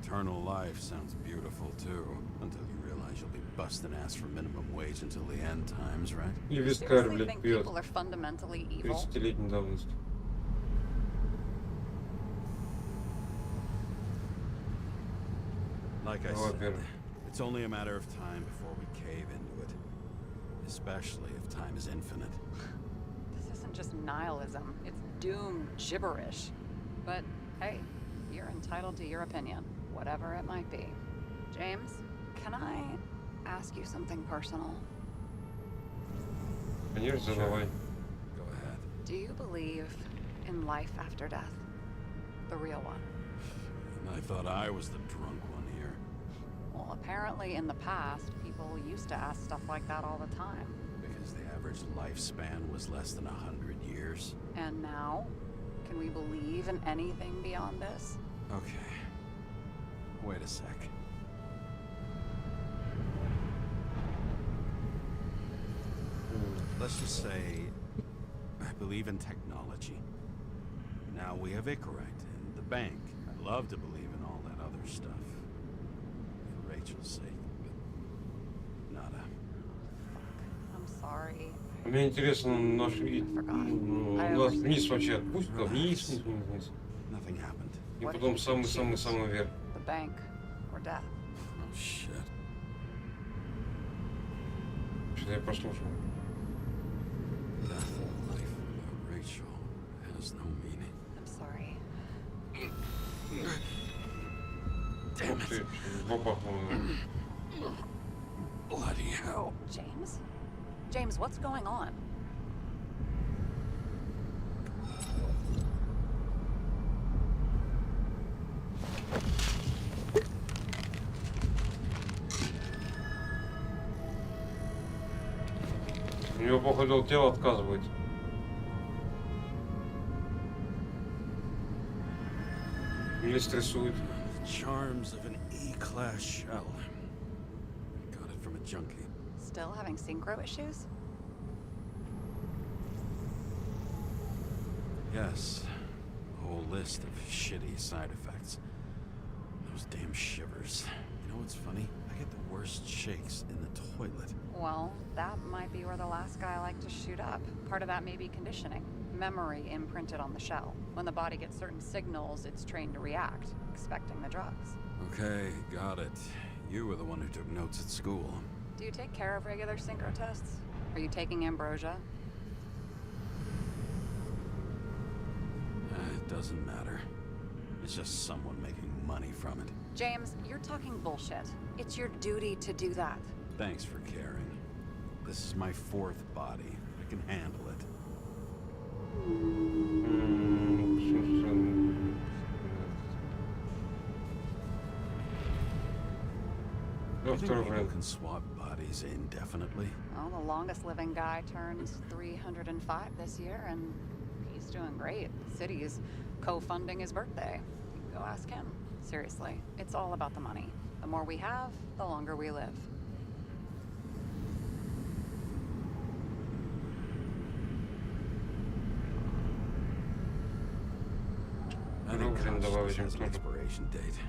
eternal life sounds beautiful too. Until you realize you'll be busting ass for minimum wage until the end times, right?
И
You
вискарь,
seriously
блядь,
think
пьет.
people are fundamentally evil?
30-летней давности.
Like I
Ну,
said,
во-первых.
it's only a matter of time before we cave into it. Especially if time is infinite.
This isn't just nihilism, it's doom gibberish. But hey, you're entitled to your opinion, whatever it might be. James, can I ask you something personal?
Конечно, давай.
Go ahead.
Do you believe in life after death? The real one?
And I thought I was the drunk one here.
Well, apparently in the past, people used to ask stuff like that all the time.
Because the average lifespan was less than 100 years.
And now, can we believe in anything beyond this?
Okay. Wait a sec. Let's just say I believe in technology. Now we have Icarite and the bank. I'd love to believe in all that other stuff. For Rachel's sake, but nada.
I'm sorry.
Мне интересно, наш вид.
I
Нас
overthink.
вниз вообще отпустит, а вниз, вниз, вниз, вниз.
Nothing happened.
И
What if
потом
you can choose?
самый-самый-самый верх.
The bank or death?
Oh shit.
Что я прослушал.
Death and life without Rachel has no meaning.
I'm sorry.
Damn
Ух
it.
ты, бабахнуло.
Bloody hell.
James? James, what's going on?
У него, походу, тело отказывает. Или стрессует.
The charms of an E-class shell. Got it from a junkie.
Still having synchro issues?
Yes. A whole list of shitty side effects. Those damn shivers. You know what's funny? I get the worst shakes in the toilet.
Well, that might be where the last guy liked to shoot up. Part of that may be conditioning. Memory imprinted on the shell. When the body gets certain signals, it's trained to react, expecting the drugs.
Okay, got it. You were the one who took notes at school.
Do you take care of regular synchro tests? Are you taking ambrosia?
It doesn't matter. It's just someone making money from it.
James, you're talking bullshit. It's your duty to do that.
Thanks for caring. This is my fourth body. I can handle it.
который,
People
блядь,
can swap bodies indefinitely.
Well, the longest living guy turns 305 this year, and he's doing great. The city's co-funding his birthday. You can go ask him. Seriously, it's all about the money. The more we have, the longer we live.
I think
Должен добавить
consciousness has an
тоже.
expiration date.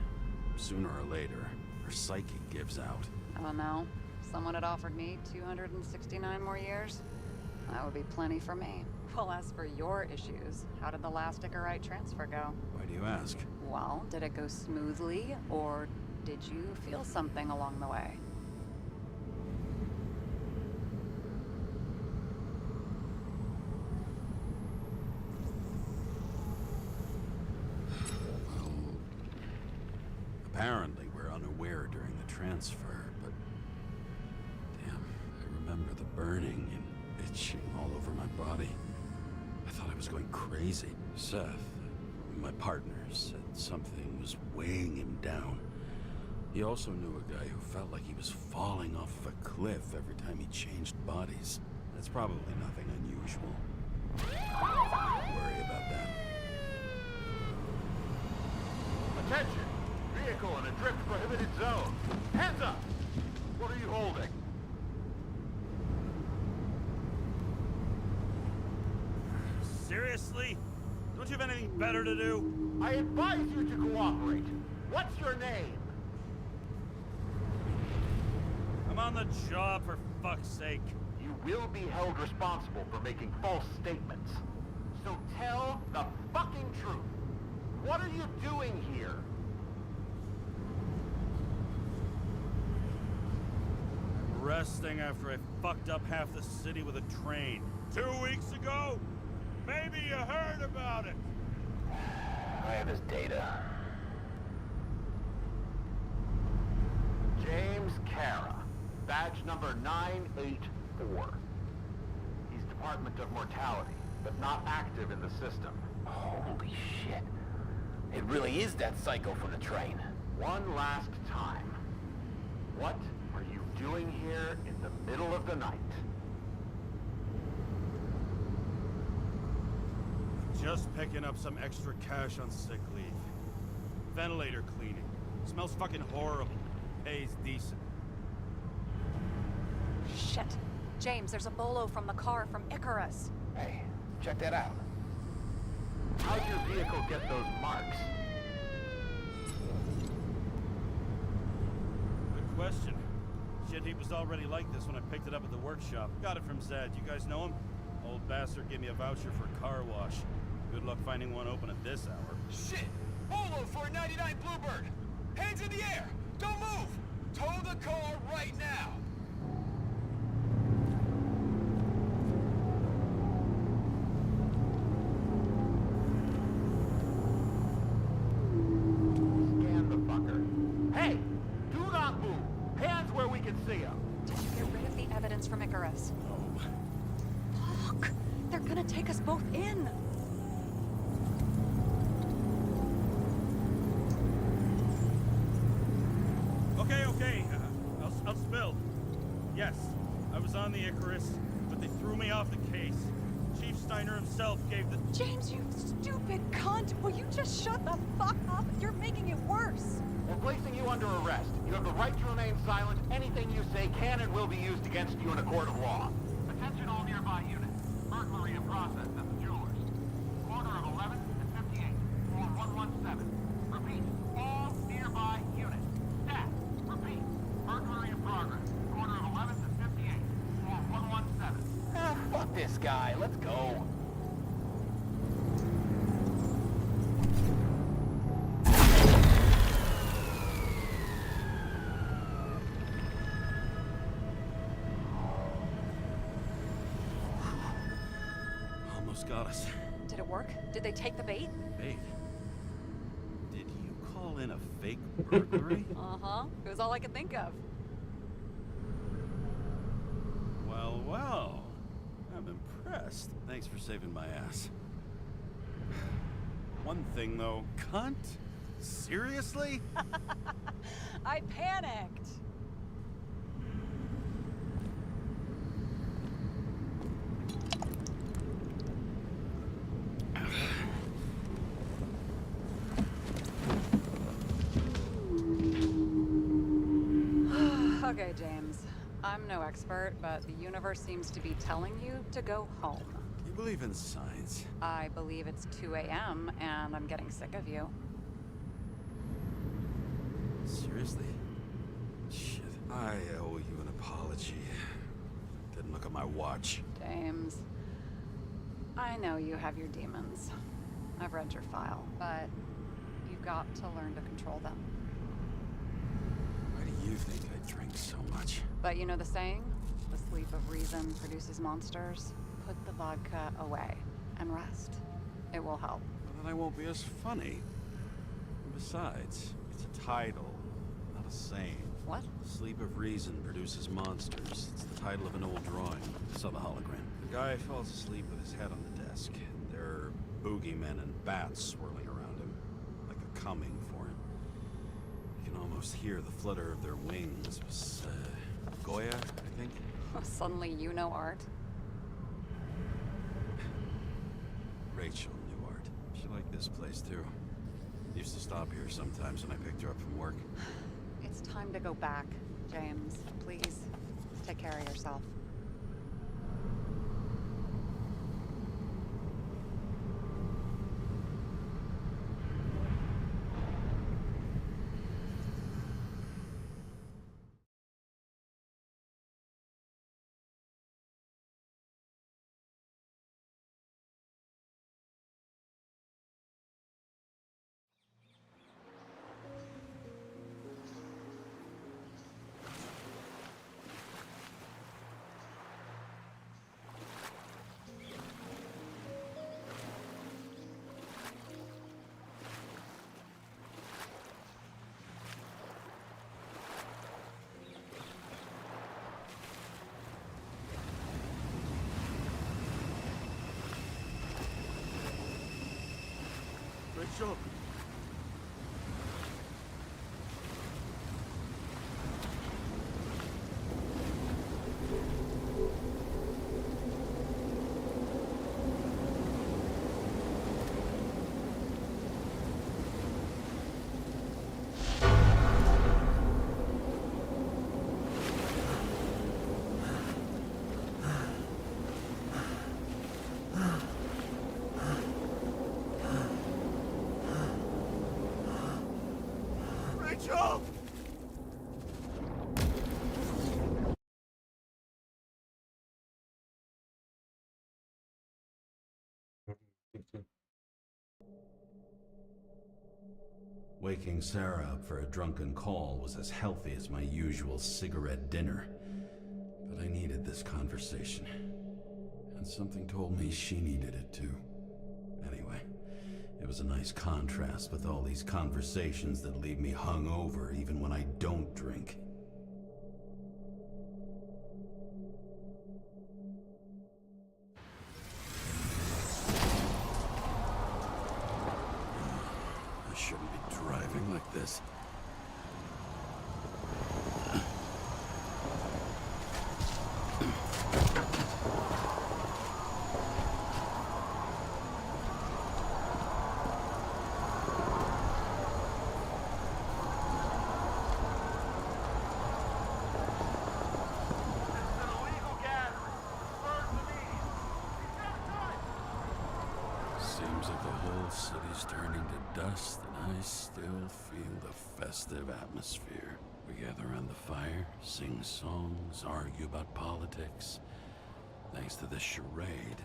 Sooner or later, her psyche gives out.
Oh no, someone had offered me 269 more years. That would be plenty for me. Well, as for your issues, how did the last Icarite transfer go?
Why do you ask?
Well, did it go smoothly, or did you feel something along the way?
Well, apparently we're unaware during the transfer, but damn, I remember the burning and itching all over my body. I thought I was going crazy. Seth, my partner, said something was weighing him down. He also knew a guy who felt like he was falling off of a cliff every time he changed bodies. That's probably nothing unusual. Don't worry about that.
Attention! Vehicle in a drift prohibited zone. Hands up! What are you holding?
Seriously? Don't you have anything better to do?
I advise you to cooperate. What's your name?
I'm on the job, for fuck's sake.
You will be held responsible for making false statements. So tell the fucking truth. What are you doing here?
I'm resting after I fucked up half the city with a train. 2 weeks ago? Maybe you heard about it.
I have his data.
James Karrы. Badge number 984. He's Department of Mortality, but not active in the system.
Holy shit. It really is that psycho from the train.
One last time. What are you doing here in the middle of the night?
Just picking up some extra cash on sick leave. Ventilator cleaning. Smells fucking horrible. Pays decent.
Shit. James, there's a bolo from the car from Icarus.
Hey, check that out.
How'd your vehicle get those marks?
Good question. Shit, he was already like this when I picked it up at the workshop. Got it from Zed. You guys know him? Old bastard gave me a voucher for a car wash. Good luck finding one open at this hour.
Shit! Bolo for a 99 Bluebird! Hands in the air! Don't move! Tow the car right now!
Scan the fucker. Hey! Do not move! Hands where we can see him!
Did you get rid of the evidence from Icarus?
Oh,
Fuck! They're gonna take us both in!
Okay. I'll spill. Yes, I was on the Icarus, but they threw me off the case. Chief Steiner himself gave the...
James, you stupid cunt! Will you just shut the fuck up? You're making it worse!
We're placing you under arrest. You have the right to remain silent. Anything you say can and will be used against you in a court of law. Attention all nearby units. Burglary in process at the jewelers. Corner of 11th and 58. Floor 117. Repeat. All nearby units. Staff. Repeat. Burglary in progress. Corner of 11th and 58. Floor 117.
Ah, fuck this guy. Let's go.
almost got us.
Did it work? Did they take the bait?
Bait? Did you call in a fake burglary?
Uh-huh. It was all I could think of.
Well. I'm impressed. Thanks for saving my ass. One thing, though. Cunt? Seriously?
I panicked. I'm no expert, but the universe seems to be telling you to go home.
You believe in science?
I believe it's 2 a.m. and I'm getting sick of you.
Seriously? Shit. I owe you an apology. Didn't look at my watch.
James, I know you have your demons. I've read your file, but you've got to learn to control them.
Why do you think I drink so much?
But you know the saying? The sleep of reason produces monsters. Put the vodka away and rest. It will help.
Well, then I won't be as funny. And besides, it's a title, not a saying.
What?
Sleep of reason produces monsters. It's the title of an old drawing. I saw the hologram. The guy falls asleep with his head on the desk. There are boogeymen and bats swirling around him, like they're coming for him. You can almost hear the flutter of their wings. It was, Goya, I think?
Suddenly you know art.
Rachel knew art. She liked this place, too. Used to stop here sometimes when I picked her up from work.
It's time to go back, James. Please, take care of yourself.
Rachel! Rachel! Waking Sarah up for a drunken call was as healthy as my usual cigarette dinner. But I needed this conversation. And something told me she needed it too. Anyway, it was a nice contrast with all these conversations that leave me hungover even when I don't drink. I shouldn't be driving like this. Seems like the whole city's turning to dust, and I still feel the festive atmosphere. We gather around the fire, sing songs, argue about politics. Thanks to this charade,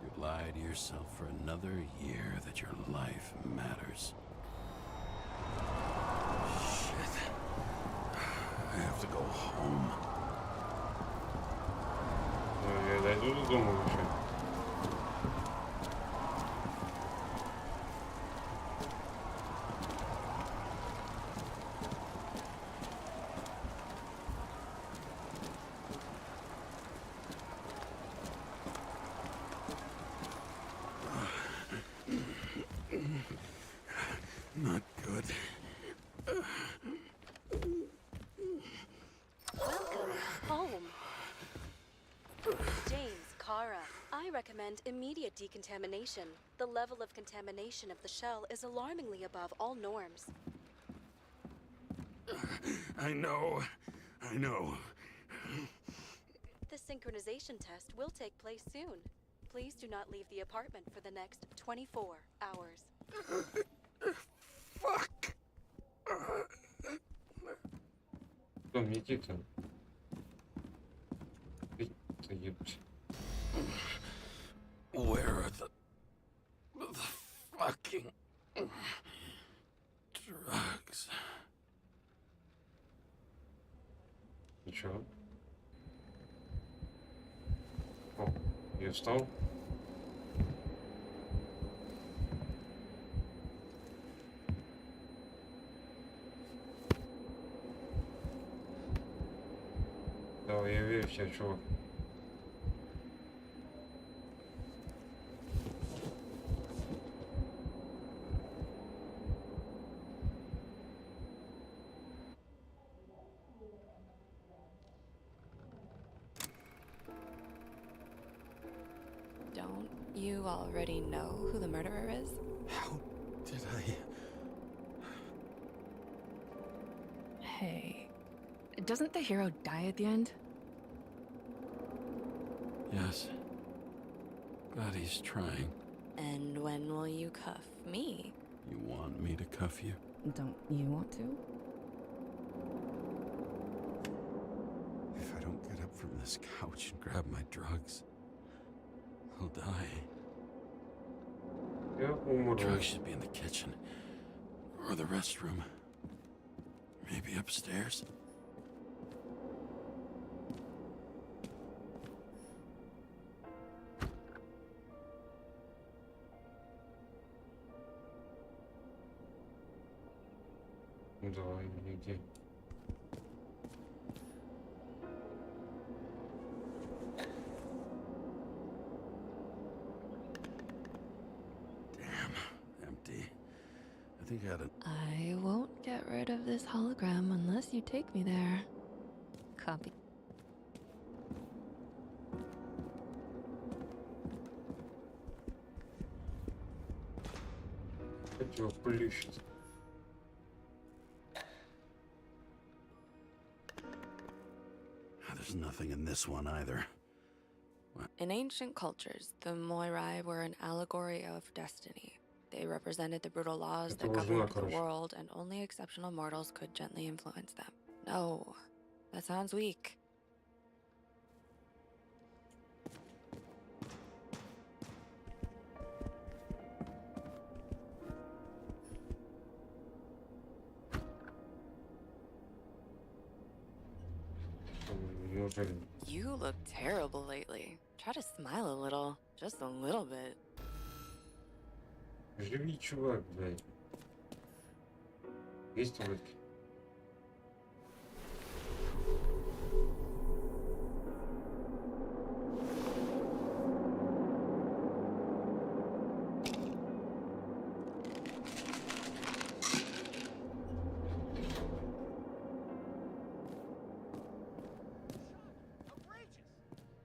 you've lied to yourself for another year that your life matters. Shit. I have to go home.
Я дойду до дома вообще.
Not good.
Welcome home. James Karrы. I recommend immediate decontamination. The level of contamination of the shell is alarmingly above all norms.
I know.
The synchronization test will take place soon. Please do not leave the apartment for the next 24 hours.
Fuck.
Там Никита. Ты ебать.
Where are the fucking drugs?
Ничего. О, я встал. Давай, я верю в тебя, чувак.
Don't you already know who the murderer is?
How did I?
Hey, doesn't the hero die at the end?
Yes. But he's trying.
And when will you cuff me?
You want me to cuff you?
Don't you want to?
If I don't get up from this couch and grab my drugs, I'll die.
Я умру.
Drugs should be in the kitchen. Or the restroom. Maybe upstairs.
Давай, нигде.
Damn, empty. I think I had a...
I won't get rid of this hologram unless you take me there. Copy.
Как его плющит.
There's nothing in this one either.
In ancient cultures, the Moirai were an allegory of destiny. They represented the brutal laws that governed the world, and only exceptional mortals could gently influence them. No, that sounds weak.
Неужели?
You look terrible lately. Try to smile a little. Just a little bit.
Живи, чувак, блядь. Есть таблетки?
Outrageous!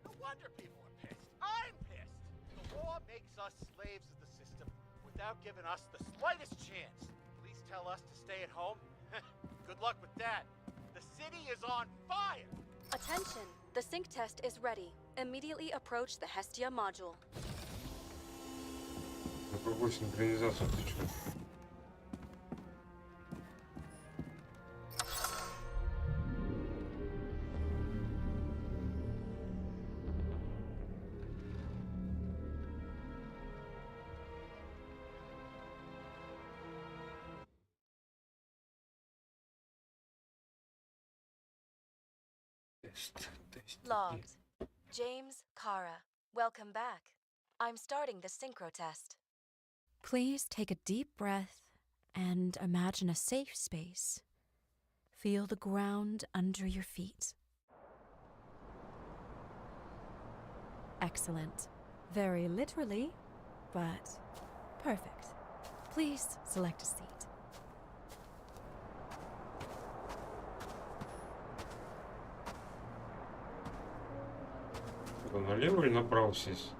No wonder people are pissed. I'm pissed! The law makes us slaves of the system without giving us the slightest chance. Please tell us to stay at home? Good luck with that. The city is on fire!
Attention! The sync test is ready. Immediately approach the Hestia module.
На какую синхронизацию ты чё?
Logged. James Karrы. Welcome back. I'm starting the synchro test.
Please take a deep breath and imagine a safe space. Feel the ground under your feet. Excellent. Very literally, but perfect. Please select a seat.
Налево или направо сесть?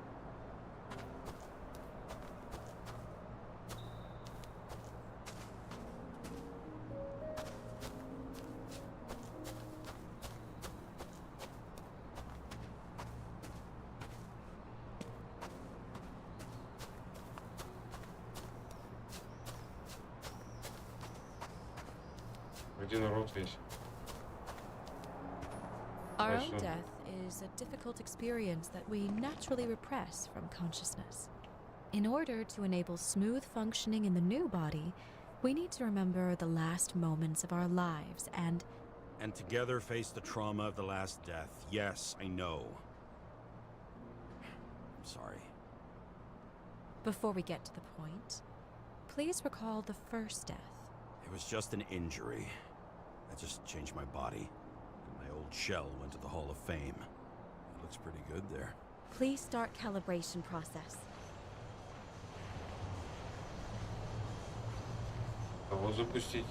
Где народ весь?
Our
Точно.
own death is a difficult experience that we naturally repress from consciousness. In order to enable smooth functioning in the new body, we need to remember the last moments of our lives and
together face the trauma of the last death. Yes, I know. I'm sorry.
before we get to the point, please recall the first death.
It was just an injury. I just changed my body. And my old shell went to the Hall of Fame. It looks pretty good there.
Please start calibration process.
Кого запустить?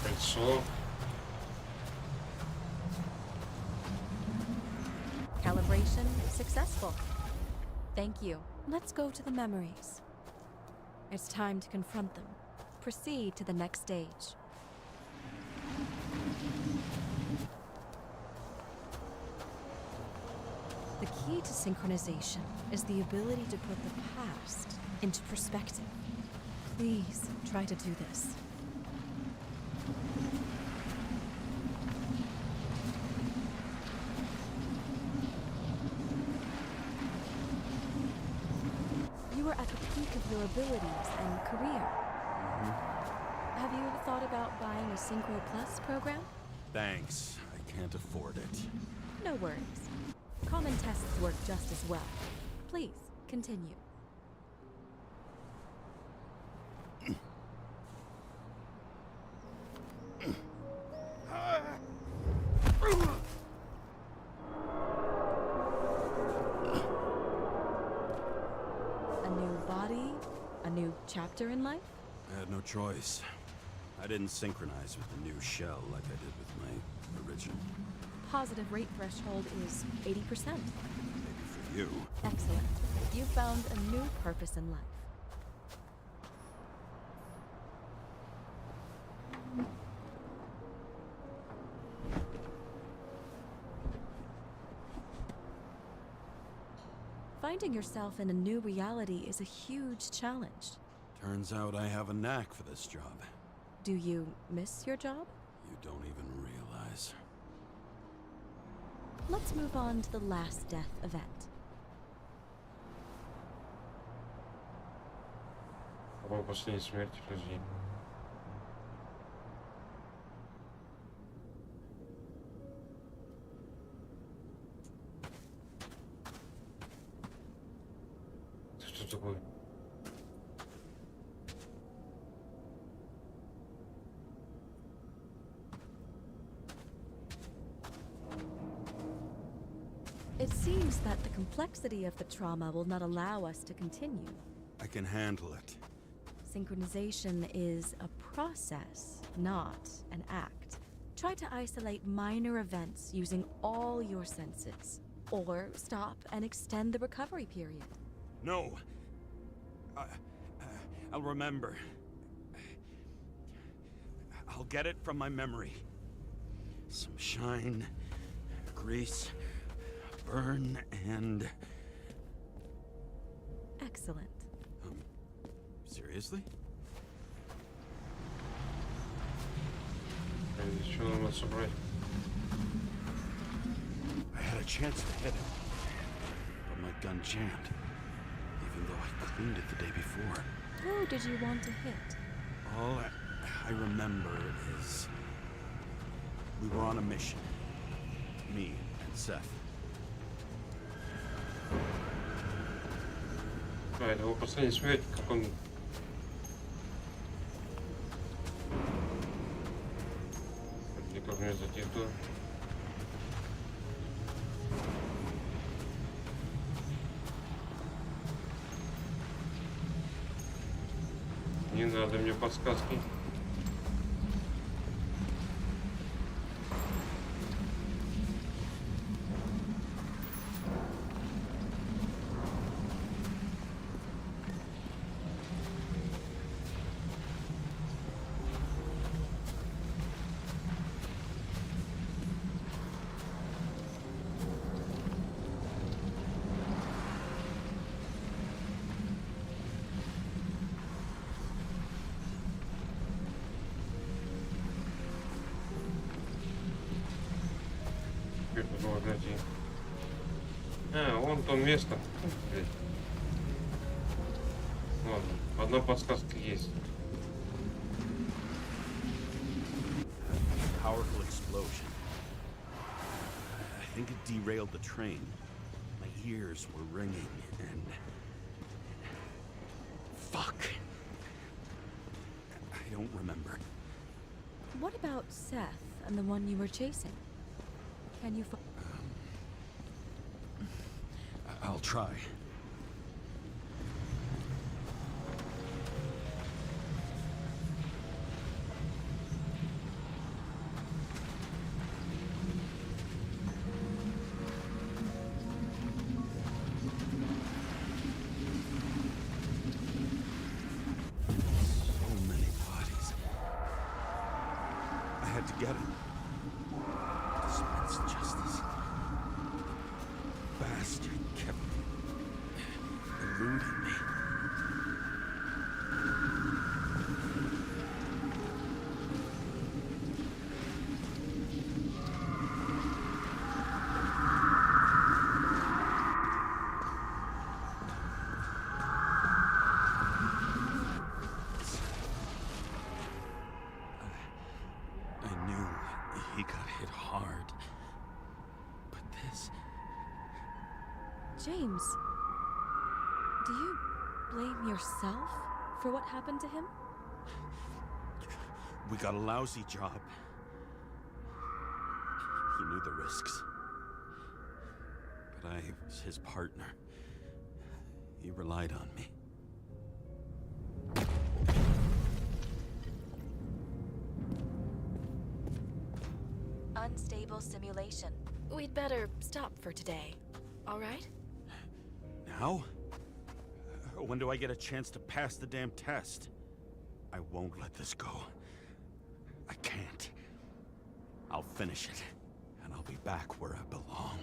Кольцо.
Calibration successful. Thank you. Let's go to the memories. It's time to confront them. Proceed to the next stage. The key to synchronization is the ability to put the past into perspective. Please try to do this. You are at the peak of your abilities and career. Have you ever thought about buying a Synchro Plus program?
Thanks. I can't afford it.
No worries. Common tests work just as well. Please, continue. A new body, a new chapter in life?
I had no choice. I didn't synchronize with the new shell like I did with my original.
Positive rate threshold is 80%.
Maybe for you.
Excellent. You found a new purpose in life. Finding yourself in a new reality is a huge challenge.
Turns out I have a knack for this job.
Do you miss your job?
You don't even realize.
Let's move on to the last death event.
Какой последняя смерть людей? Что такое?
It seems that the complexity of the trauma will not allow us to continue.
I can handle it.
Synchronization is a process, not an act. Try to isolate minor events using all your senses, or stop and extend the recovery period.
No. I'll remember. I'll get it from my memory. Some shine, grease, burn, and...
Excellent.
Seriously?
Что нам надо собрать?
I had a chance to hit him, but my gun jammed, even though I cleaned it the day before.
Who did you want to hit?
All I remember is we were on a mission. Me and Seth.
А, это его последняя смерть, как он... Или как мне зайти туда? Не надо мне подсказки. Теперь тут можно найти. А, вон то место. Блядь. Ладно, одна подсказка есть.
Powerful explosion. I think it derailed the train. My ears were ringing and... Fuck! I don't remember.
What about Seth and the one you were chasing? Can you
I'll try. Get him. Dispense justice. Bastard kept eluding me.
James, do you blame yourself for what happened to him?
We got a lousy job. He knew the risks. But I was his partner. He relied on me.
Unstable simulation. We'd better stop for today, all right?
Now? When do I get a chance to pass the damn test? I won't let this go. I can't. I'll finish it, and I'll be back where I belong.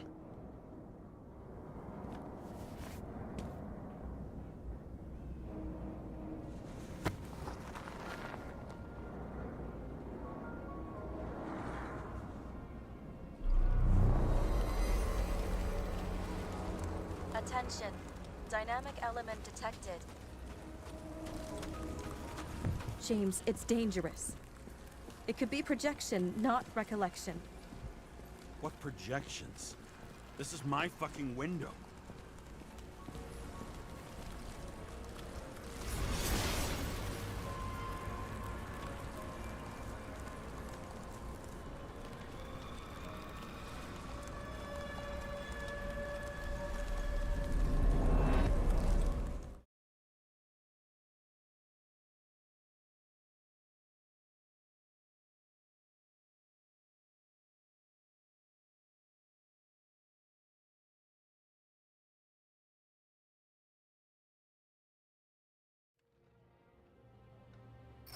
Attention. Dynamic element detected.
James, it's dangerous. It could be projection, not recollection.
What projections? This is my fucking window.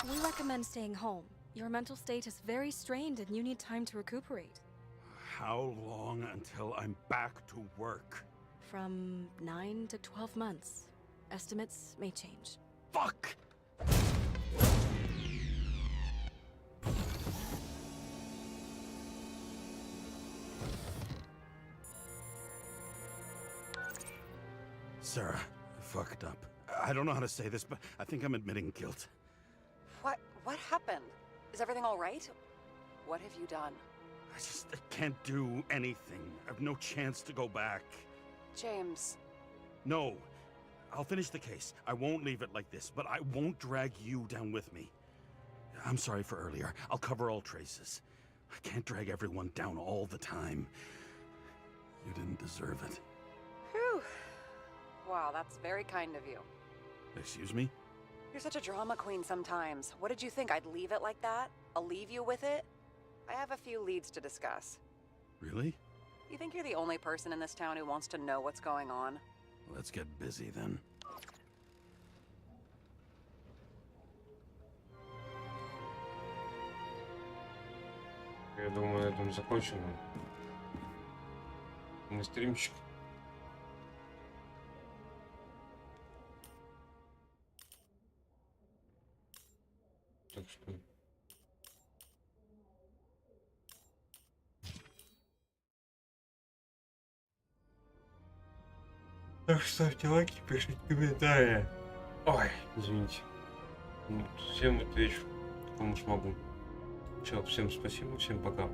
We recommend staying home. Your mental state is very strained and you need time to recuperate.
How long until I'm back to work?
From 9 to 12 months. Estimates may change.
Fuck! Sarah, I fucked up. I don't know how to say this, but I think I'm admitting guilt.
What happened? Is everything all right? What have you done?
I can't do anything. I've no chance to go back.
James.
No. I'll finish the case. I won't leave it like this, but I won't drag you down with me. I'm sorry for earlier. I'll cover all traces. I can't drag everyone down all the time. You didn't deserve it.
Whew. Wow, that's very kind of you.
Excuse me?
You're such a drama queen sometimes. What did you think? I'd leave it like that? I'll leave you with it? I have a few leads to discuss.
Really?
You think you're the only person in this town who wants to know what's going on?
Let's get busy then.
Я думаю, на этом закончим. Мы стримчик. Так что... Так что ставьте лайки, пишите комментарии. Ой, извините. Всем отвечу, кому смогу. Все, всем спасибо, всем пока.